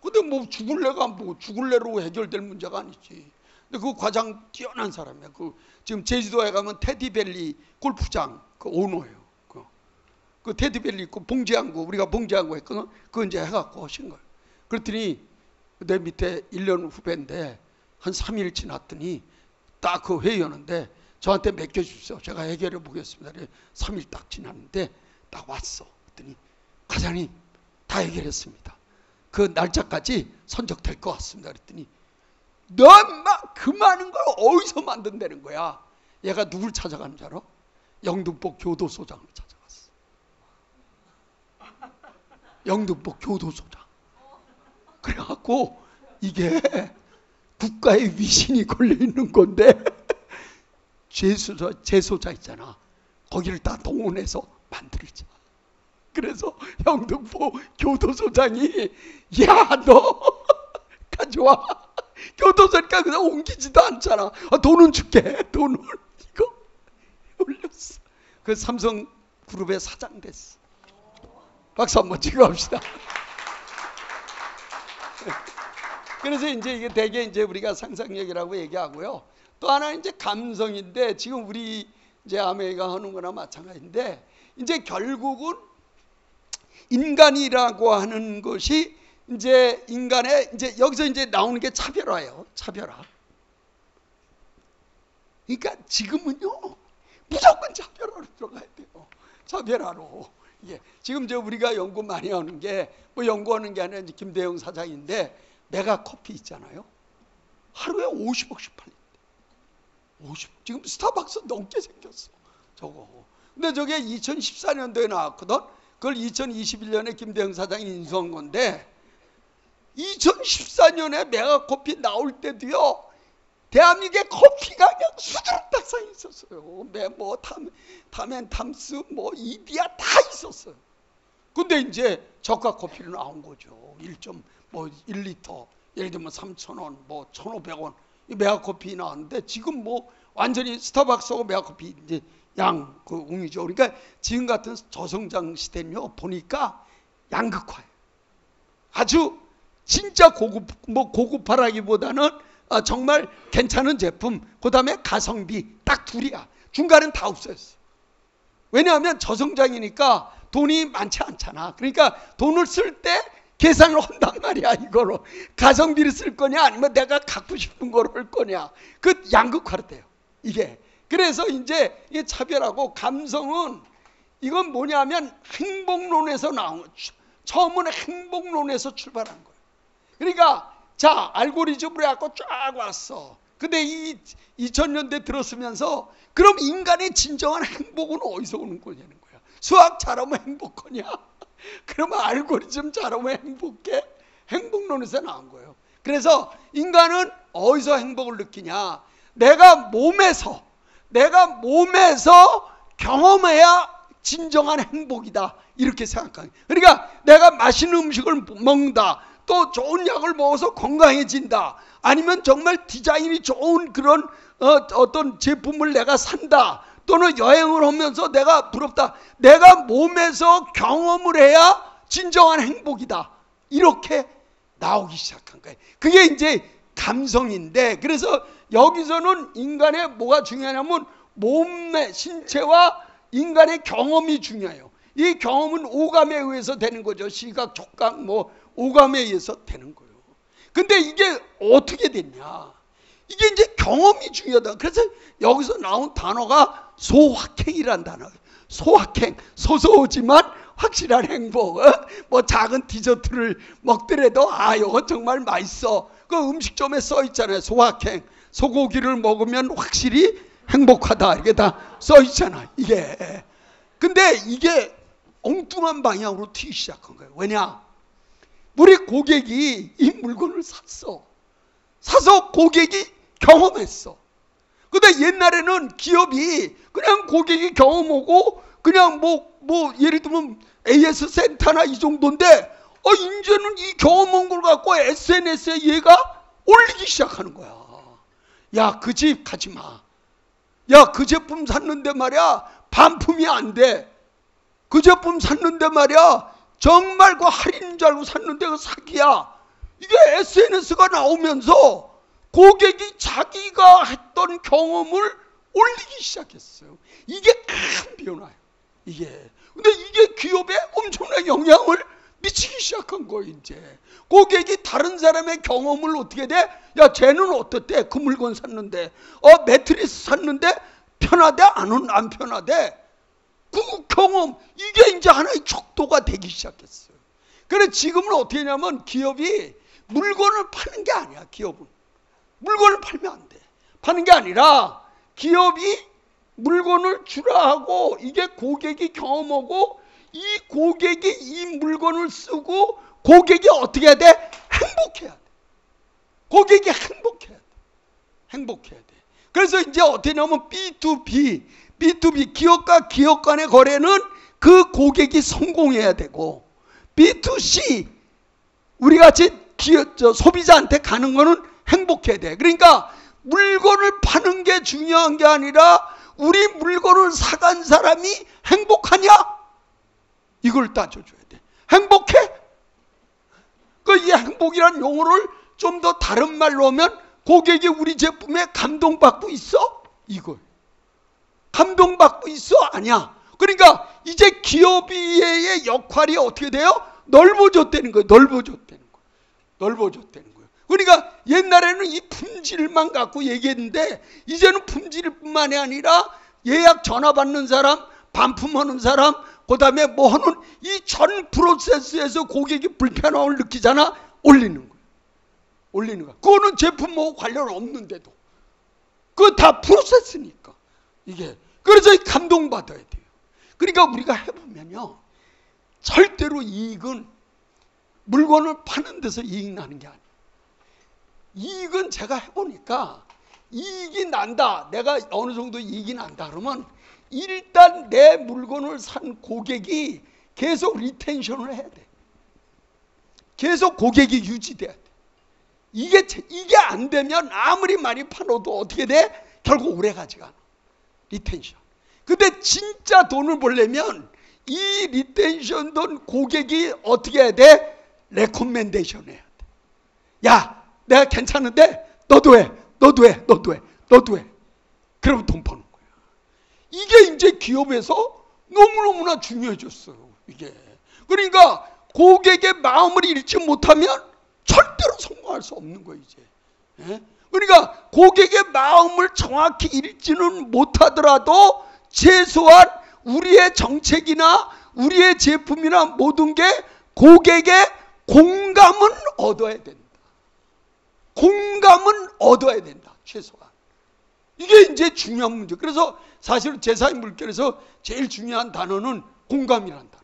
근데 뭐 죽을래가 뭐 죽을래로 해결될 문제가 아니지. 근데 그 과장 뛰어난 사람이야. 지금 제주도에 가면 테디밸리 골프장 그 오너예요. 그 테디밸리 그 봉지항구 우리가 봉지항구 했거든. 그거 이제 해갖고 하신 거예요. 그랬더니 내 밑에 1년 후배인데 한 3일 지났더니 딱 그 회의하는데 저한테 맡겨주십시오. 제가 해결해 보겠습니다. 3일 딱 지났는데 딱 왔어. 그랬더니 과장님 다 해결했습니다. 그 날짜까지 선적될 것 같습니다. 그랬더니 너 막 그 많은 걸 어디서 만든다는 거야. 얘가 누굴 찾아가는 줄 알아? 영등포 교도소장을 찾아갔어. 영등포 교도소장. 그래갖고 이게 국가의 위신이 걸려있는 건데 재소자 있잖아. 거기를 다 동원해서 만들자. 그래서 영등포 교도소장이 야 너 가져와. 교도소니까 그냥 옮기지도 않잖아. 돈은 줄게. 돈을 이거 올렸어. 그 삼성그룹의 사장 됐어. 박수 한번 치고 합시다. 그래서 이제 이게 되게 이제 우리가 상상력이라고 얘기하고요. 또 하나는 이제 감성인데 지금 우리 이제 아메이가 하는 거나 마찬가지인데 이제 결국은 인간이라고 하는 것이 이제 인간의 이제 여기서 이제 나오는 게 차별화예요. 차별화. 그러니까 지금은요 무조건 차별화로 들어가야 돼요. 차별화로. 예. 지금 저 우리가 연구 많이 하는 게 뭐 연구하는 게 아니라 이제 김대영 사장인데 메가 커피 있잖아요. 하루에 50억씩 팔린대. 50. 지금 스타벅스 넘게 생겼어. 저거. 근데 저게 2014년도에 나왔거든. 그걸 2021년에 김대영 사장이 인수한 건데 2014년에 메가커피 나올 때도요 대한민국에 커피가 그냥 수두룩딱 쌓여 있었어요. 뭐 타멘탐스 뭐 이디야 다 있었어요. 근데 이제 저가 커피로 나온 거죠. 1리터 예를 들면 3,000원 뭐 1,500원 이 메가커피 나왔는데 지금 뭐 완전히 스타벅스하고 메가커피 이제 양 그 웅이죠. 그러니까 지금 같은 저성장 시대는요 보니까 양극화예요. 아주 진짜 고급화라기보다는 정말 괜찮은 제품, 그 다음에 가성비 딱 둘이야. 중간은 다 없어졌어. 왜냐하면 저성장이니까 돈이 많지 않잖아. 그러니까 돈을 쓸 때 계산을 한단 말이야. 이거로 가성비를 쓸 거냐 아니면 내가 갖고 싶은 거로 할 거냐. 그 양극화로 돼요. 이게. 그래서 이제 이게 차별하고, 감성은 이건 뭐냐면 행복론에서 나온 거예요. 처음은 행복론에서 출발한 거예요. 그러니까 자, 알고리즘으로 해갖고 쫙 왔어. 근데 이 2000년대 들었으면서 그럼 인간의 진정한 행복은 어디서 오는 거냐는 거야. 수학 잘하면 행복하냐? 그러면 알고리즘 잘하면 행복해? 행복론에서 나온 거예요. 그래서 인간은 어디서 행복을 느끼냐? 내가 몸에서 경험해야 진정한 행복이다, 이렇게 생각하는 거예요. 그러니까 내가 맛있는 음식을 먹는다, 또 좋은 약을 먹어서 건강해진다, 아니면 정말 디자인이 좋은 그런 어떤 제품을 내가 산다, 또는 여행을 하면서 내가 부럽다, 내가 몸에서 경험을 해야 진정한 행복이다, 이렇게 나오기 시작한 거예요. 그게 이제 감성인데, 그래서 여기서는 인간의 뭐가 중요하냐면 몸의 신체와 인간의 경험이 중요해요. 이 경험은 오감에 의해서 되는 거죠. 시각, 촉각, 오감에 의해서 되는 거예요. 근데 이게 어떻게 됐냐? 이게 이제 경험이 중요하다. 그래서 여기서 나온 단어가 소확행이란 단어예요. 소확행, 소소하지만 확실한 행복. 작은 디저트를 먹더라도 이거 정말 맛있어. 그 음식점에 써 있잖아요. 소확행, 소고기를 먹으면 확실히 행복하다, 이게 다 써 있잖아. 이게. 근데 이게 엉뚱한 방향으로 튀기 시작한 거예요. 왜냐? 우리 고객이 이 물건을 사서 고객이 경험했어. 근데 옛날에는 기업이 그냥 고객이 경험하고 그냥 예를 들면 AS 센터나 이 정도인데, 이제는 이 경험한 걸 갖고 SNS에 얘가 올리기 시작하는 거야. 야, 그 집 가지 마. 야, 그 제품 샀는데 말이야 반품이 안 돼. 그 제품 샀는데 말이야 정말 그 할인인 줄 알고 샀는데 그 사기야. 이게 SNS가 나오면서 고객이 자기가 했던 경험을 올리기 시작했어요. 이게 큰 변화예요. 이게. 근데 이게 기업에 엄청난 영향을 미치기 시작한 거예요. 이제 고객이 다른 사람의 경험을 어떻게 돼? 야, 쟤는 어떻대? 그 물건 샀는데, 매트리스 샀는데 편하대? 안 편하대? 그 경험, 이게 이제 하나의 척도가 되기 시작했어요. 그래서 지금은 어떻게 하냐면 기업이 물건을 파는 게 아니야. 기업은 물건을 팔면 안 돼. 파는 게 아니라 기업이 물건을 주라 하고, 이게 고객이 경험하고, 이 고객이 이 물건을 쓰고 고객이 어떻게 해야 돼? 행복해야 돼. 고객이 행복해야 돼. 그래서 이제 어떻게 하냐면 B2B 기업과 기업 간의 거래는 그 고객이 성공해야 되고, B2C 우리 같이 소비자한테 가는 거는 행복해야 돼. 그러니까 물건을 파는 게 중요한 게 아니라 우리 물건을 사간 사람이 행복하냐? 이걸 따져줘야 돼. 행복해? 이 행복이라는 용어를 좀 더 다른 말로 하면, 고객이 우리 제품에 감동받고 있어? 이걸. 감동받고 있어? 아니야. 그러니까 이제 기업의 역할이 어떻게 돼요? 넓어졌다는 거예요. 넓어졌다는 거예요. 그러니까 옛날에는 이 품질만 갖고 얘기했는데, 이제는 품질뿐만이 아니라 예약 전화 받는 사람, 반품하는 사람, 그 다음에 하는 이 전 프로세스에서 고객이 불편함을 느끼잖아. 올리는 거야. 그거는 제품하고 관련 없는데도. 그거 다 프로세스니까. 이게. 그래서 감동받아야 돼요. 그러니까 우리가 해보면요, 절대로 이익은 물건을 파는 데서 이익 나는 게 아니에요. 이익은 제가 해보니까 이익이 난다. 내가 어느 정도 이익이 난다 그러면 일단 내 물건을 산 고객이 계속 리텐션을 해야 돼. 계속 고객이 유지돼야 돼. 이게 안 되면 아무리 많이 팔아도 어떻게 돼? 결국 오래 가지가 않아. 리텐션. 근데 진짜 돈을 벌려면 이 리텐션 돈 고객이 어떻게 해야 돼? 레코멘데이션 해야 돼. 야, 내가 괜찮은데 너도 해. 그러면 돈 버는 거야. 이게 이제 기업에서 너무너무나 중요해졌어요, 이게. 그러니까 고객의 마음을 잃지 못하면 절대로 성공할 수 없는 거예요, 이제. 예? 그러니까 고객의 마음을 정확히 읽지는 못하더라도 최소한 우리의 정책이나 우리의 제품이나 모든 게 고객의 공감은 얻어야 된다. 공감은 얻어야 된다, 최소한. 이게 이제 중요한 문제. 그래서 사실 제사의 물결에서 제일 중요한 단어는 공감이란 단어.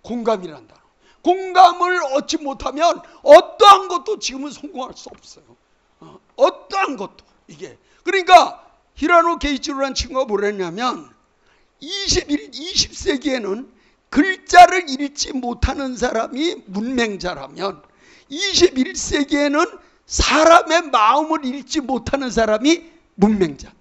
공감이란 단어. 공감을 얻지 못하면 어떠한 것도 지금은 성공할 수 없어요. 어떠한 것도, 이게. 그러니까 히라노 게이치로라는 친구가 뭐랬냐면 20세기에는 글자를 읽지 못하는 사람이 문맹자라면 21세기에는 사람의 마음을 읽지 못하는 사람이 문맹자다.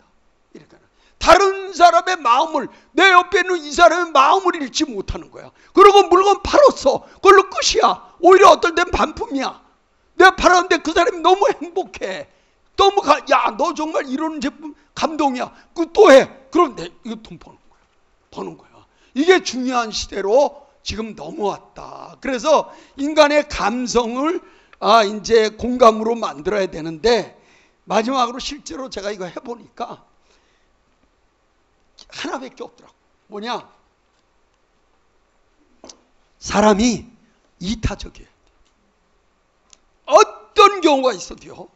이렇게. 다른 사람의 마음을, 내 옆에 있는 이 사람의 마음을 읽지 못하는 거야. 그리고 물건 팔았어. 그걸로 끝이야. 오히려 어떨 땐 반품이야. 내가 팔았는데 그 사람이 너무 행복해. 너무 야, 너 정말 이런 제품 감동이야. 그 또 해. 그럼 이거 돈 버는 거야. 버는 거야. 이게 중요한 시대로 지금 넘어왔다. 그래서 인간의 감성을 이제 공감으로 만들어야 되는데, 마지막으로 실제로 제가 이거 해보니까 하나밖에 없더라고. 뭐냐? 사람이 이타적이에요. 어떤 경우가 있어도요,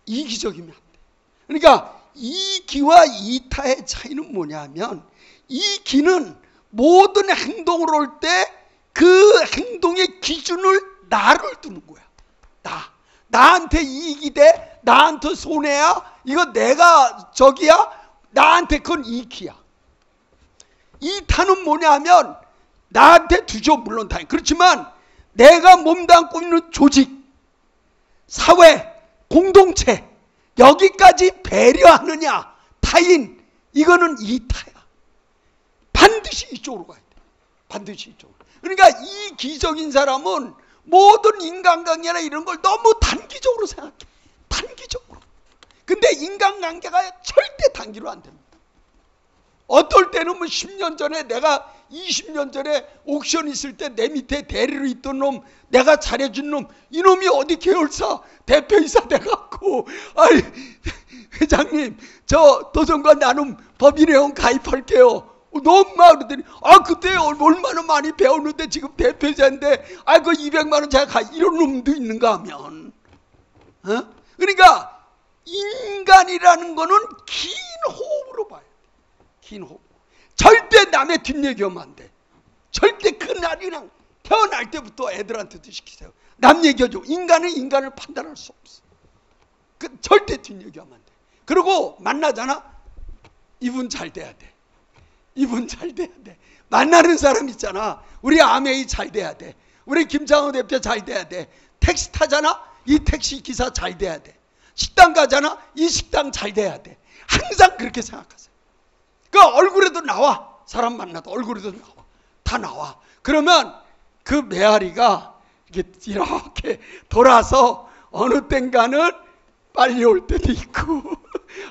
이기적이면 안 돼. 그러니까 이기와 이타의 차이는 뭐냐면, 이기는 모든 행동을 할 때 그 행동의 기준을 나를 두는 거야. 나한테 이익이 돼? 나한테 손해야? 이거 내가 적이야? 나한테 그건 이기야. 이타는 뭐냐면, 나한테 두죠. 물론 다. 그렇지만 내가 몸담고 있는 조직, 사회, 공동체, 여기까지 배려하느냐, 타인, 이거는 이타야. 반드시 이쪽으로 가야 돼. 반드시 이쪽으로. 그러니까 이기적인 사람은 모든 인간관계나 이런 걸 너무 단기적으로 생각해. 단기적으로. 근데 인간관계가 절대 단기로 안 됩니다. 어떨 때는 뭐 10년 전에, 내가 20년 전에 옥션 있을 때 내 밑에 대리로 있던 놈, 내가 잘해준 놈, 이놈이 어디 계열사 대표이사 돼갖고, 아니 회장님, 저 도전관 나눔 법인회원 가입할게요. 너무 막 그러더니, 그때 얼마나 많이 배웠는데 지금 대표자인데, 그 200만 원 제가 이런 놈도 있는가 하면, 그러니까 인간이라는 거는 긴 호흡으로 봐요. 긴 호흡. 절대 남의 뒷얘기하면 안 돼. 절대 그날 그냥 태어날 때부터 애들한테도 시키세요. 남 얘기하죠. 인간은 인간을 판단할 수 없어. 절대 뒷얘기하면 안 돼. 그리고 만나잖아. 이분 잘 돼야 돼. 이분 잘 돼야 돼. 만나는 사람 있잖아. 우리 아메이 잘 돼야 돼. 우리 김장호 대표 잘 돼야 돼. 택시 타잖아. 이 택시 기사 잘 돼야 돼. 식당 가잖아. 이 식당 잘 돼야 돼. 항상 그렇게 생각하세요. 그 얼굴에도 나와. 사람 만나도 얼굴에도 나와. 다 나와. 그러면 그 메아리가 이렇게 돌아서 어느 땐가는 빨리 올 때도 있고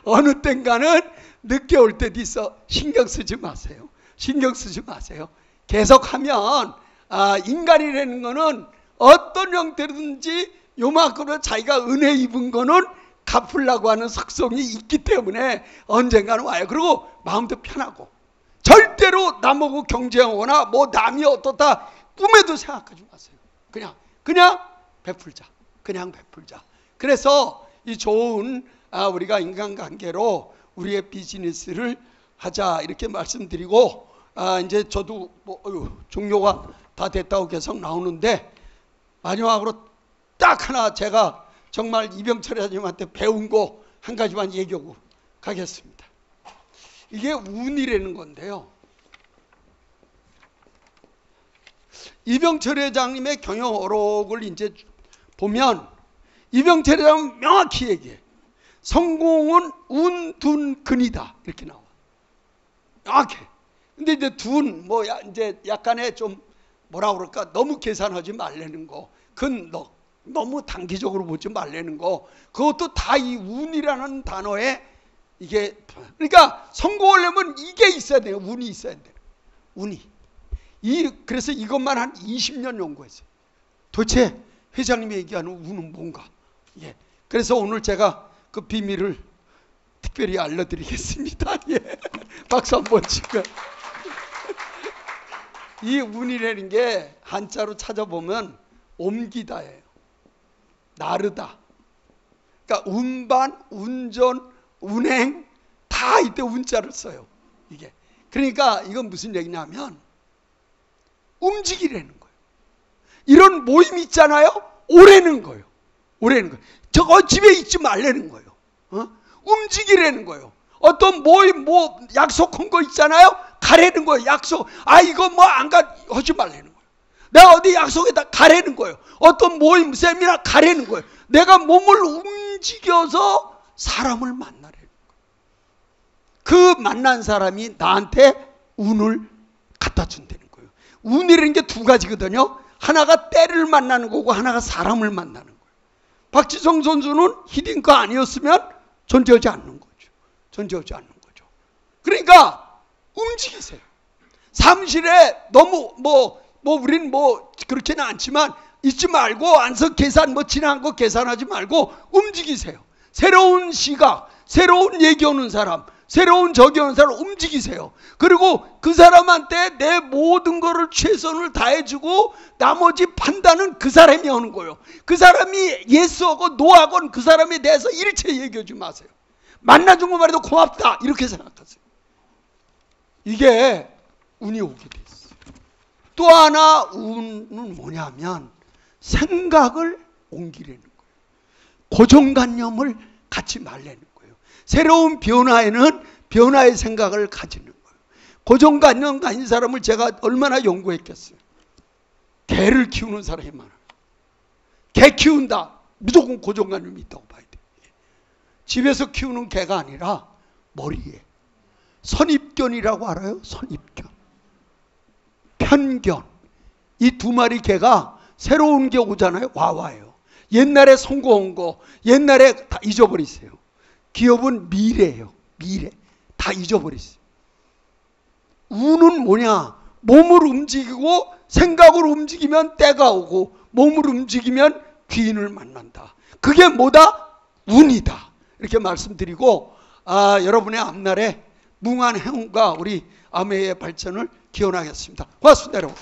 어느 땐가는 늦게 올 때도 있어. 신경 쓰지 마세요. 신경 쓰지 마세요. 계속하면 인간이라는 거는 어떤 형태로든지 요만큼은 자기가 은혜 입은 거는 갚으려고 하는 속성이 있기 때문에 언젠가는 와요. 그리고 마음도 편하고 절대로 남하고 경쟁하거나 뭐 남이 어떻다 꿈에도 생각하지 마세요. 그냥 베풀자. 그냥 베풀자. 그래서 이 좋은 우리가 인간관계로 우리의 비즈니스를 하자 이렇게 말씀드리고 이제 저도 종료가 다 됐다고 계속 나오는데 마지막으로 딱 하나 제가 정말 이병철 회장님한테 배운 거 한 가지만 얘기하고 가겠습니다. 이게 운이라는 건데요. 이병철 회장님의 경영 어록을 이제 보면 이병철 회장은 명확히 얘기해. 성공은 운, 둔, 근이다. 이렇게 나와. 명확해. 근데 이제 둔, 이제 약간의 좀 뭐라 그럴까, 너무 계산하지 말라는 거. 근, 너무 단기적으로 보지 말라는 거. 그것도 다 이 운이라는 단어에 이게 그러니까 성공하려면 이게 있어야 돼요. 운이 있어야 돼요. 운이. 그래서 이것만 한 20년 연구했어요. 도대체 회장님이 얘기하는 운은 뭔가. 예. 그래서 오늘 제가 그 비밀을 특별히 알려드리겠습니다. 예. 박수 한번 치고. 이 운이라는 게 한자로 찾아보면 옮기다예요. 나르다. 그러니까 운반, 운전, 운행 다 이때 운자를 써요. 이게. 그러니까 이건 무슨 얘기냐면 움직이라는 거예요. 이런 모임 있잖아요. 오래는 거예요. 오래는 거예요. 저거 집에 있지 말라는 거예요. 움직이라는 거예요. 어떤 모임 약속한 거 있잖아요. 가라는 거예요. 약속. 이거 안 가 하지 말라는 거예요. 내가 어디 약속에다 가라는 거예요. 어떤 모임 세미나 가라는 거예요. 내가 몸을 움직여서 사람을 만나라는 거예요. 그 만난 사람이 나한테 운을 갖다 준다는 거예요. 운이라는 게 두 가지거든요. 하나가 때를 만나는 거고 하나가 사람을 만나는 거예요. 박지성 선수는 히딩크 아니었으면 존재하지 않는 거죠. 존재하지 않는 거죠. 그러니까 움직이세요. 사무실에 너무 우리는 그렇지는 않지만 있지 말고 안서 계산 지난 거 계산하지 말고 움직이세요. 새로운 시각, 새로운 얘기 오는 사람, 새로운 적이 오는 사람 움직이세요. 그리고 그 사람한테 내 모든 거를 최선을 다해주고 나머지 판단은 그 사람이 하는 거예요. 그 사람이 예스하고 노하고는 그 사람에 대해서 일체 얘기하지 마세요. 만나준 것만 해도 고맙다 이렇게 생각하세요. 이게 운이 오게 돼 있어요. 또 하나 운은 뭐냐면 생각을 옮기려는 거예요. 고정관념을 갖지 말라는 거예요. 새로운 변화에는 변화의 생각을 가지는 거예요. 고정관념 가진 사람을 제가 얼마나 연구했겠어요. 개를 키우는 사람이 많아요. 개 키운다. 무조건 고정관념이 있다고 봐야 돼요. 집에서 키우는 개가 아니라 머리에. 선입견이라고 알아요? 선입견. 편견. 이 두 마리 개가 새로운 게 오잖아요. 와와예요. 옛날에 성공한 거 옛날에 다 잊어버리세요. 기업은 미래예요. 미래. 다 잊어버리세요. 운은 뭐냐? 몸을 움직이고 생각을 움직이면 때가 오고 몸을 움직이면 귀인을 만난다. 그게 뭐다? 운이다. 이렇게 말씀드리고 여러분의 앞날에 무한 행운과 우리 아메의 발전을 기원하겠습니다. 고맙습니다, 여러분.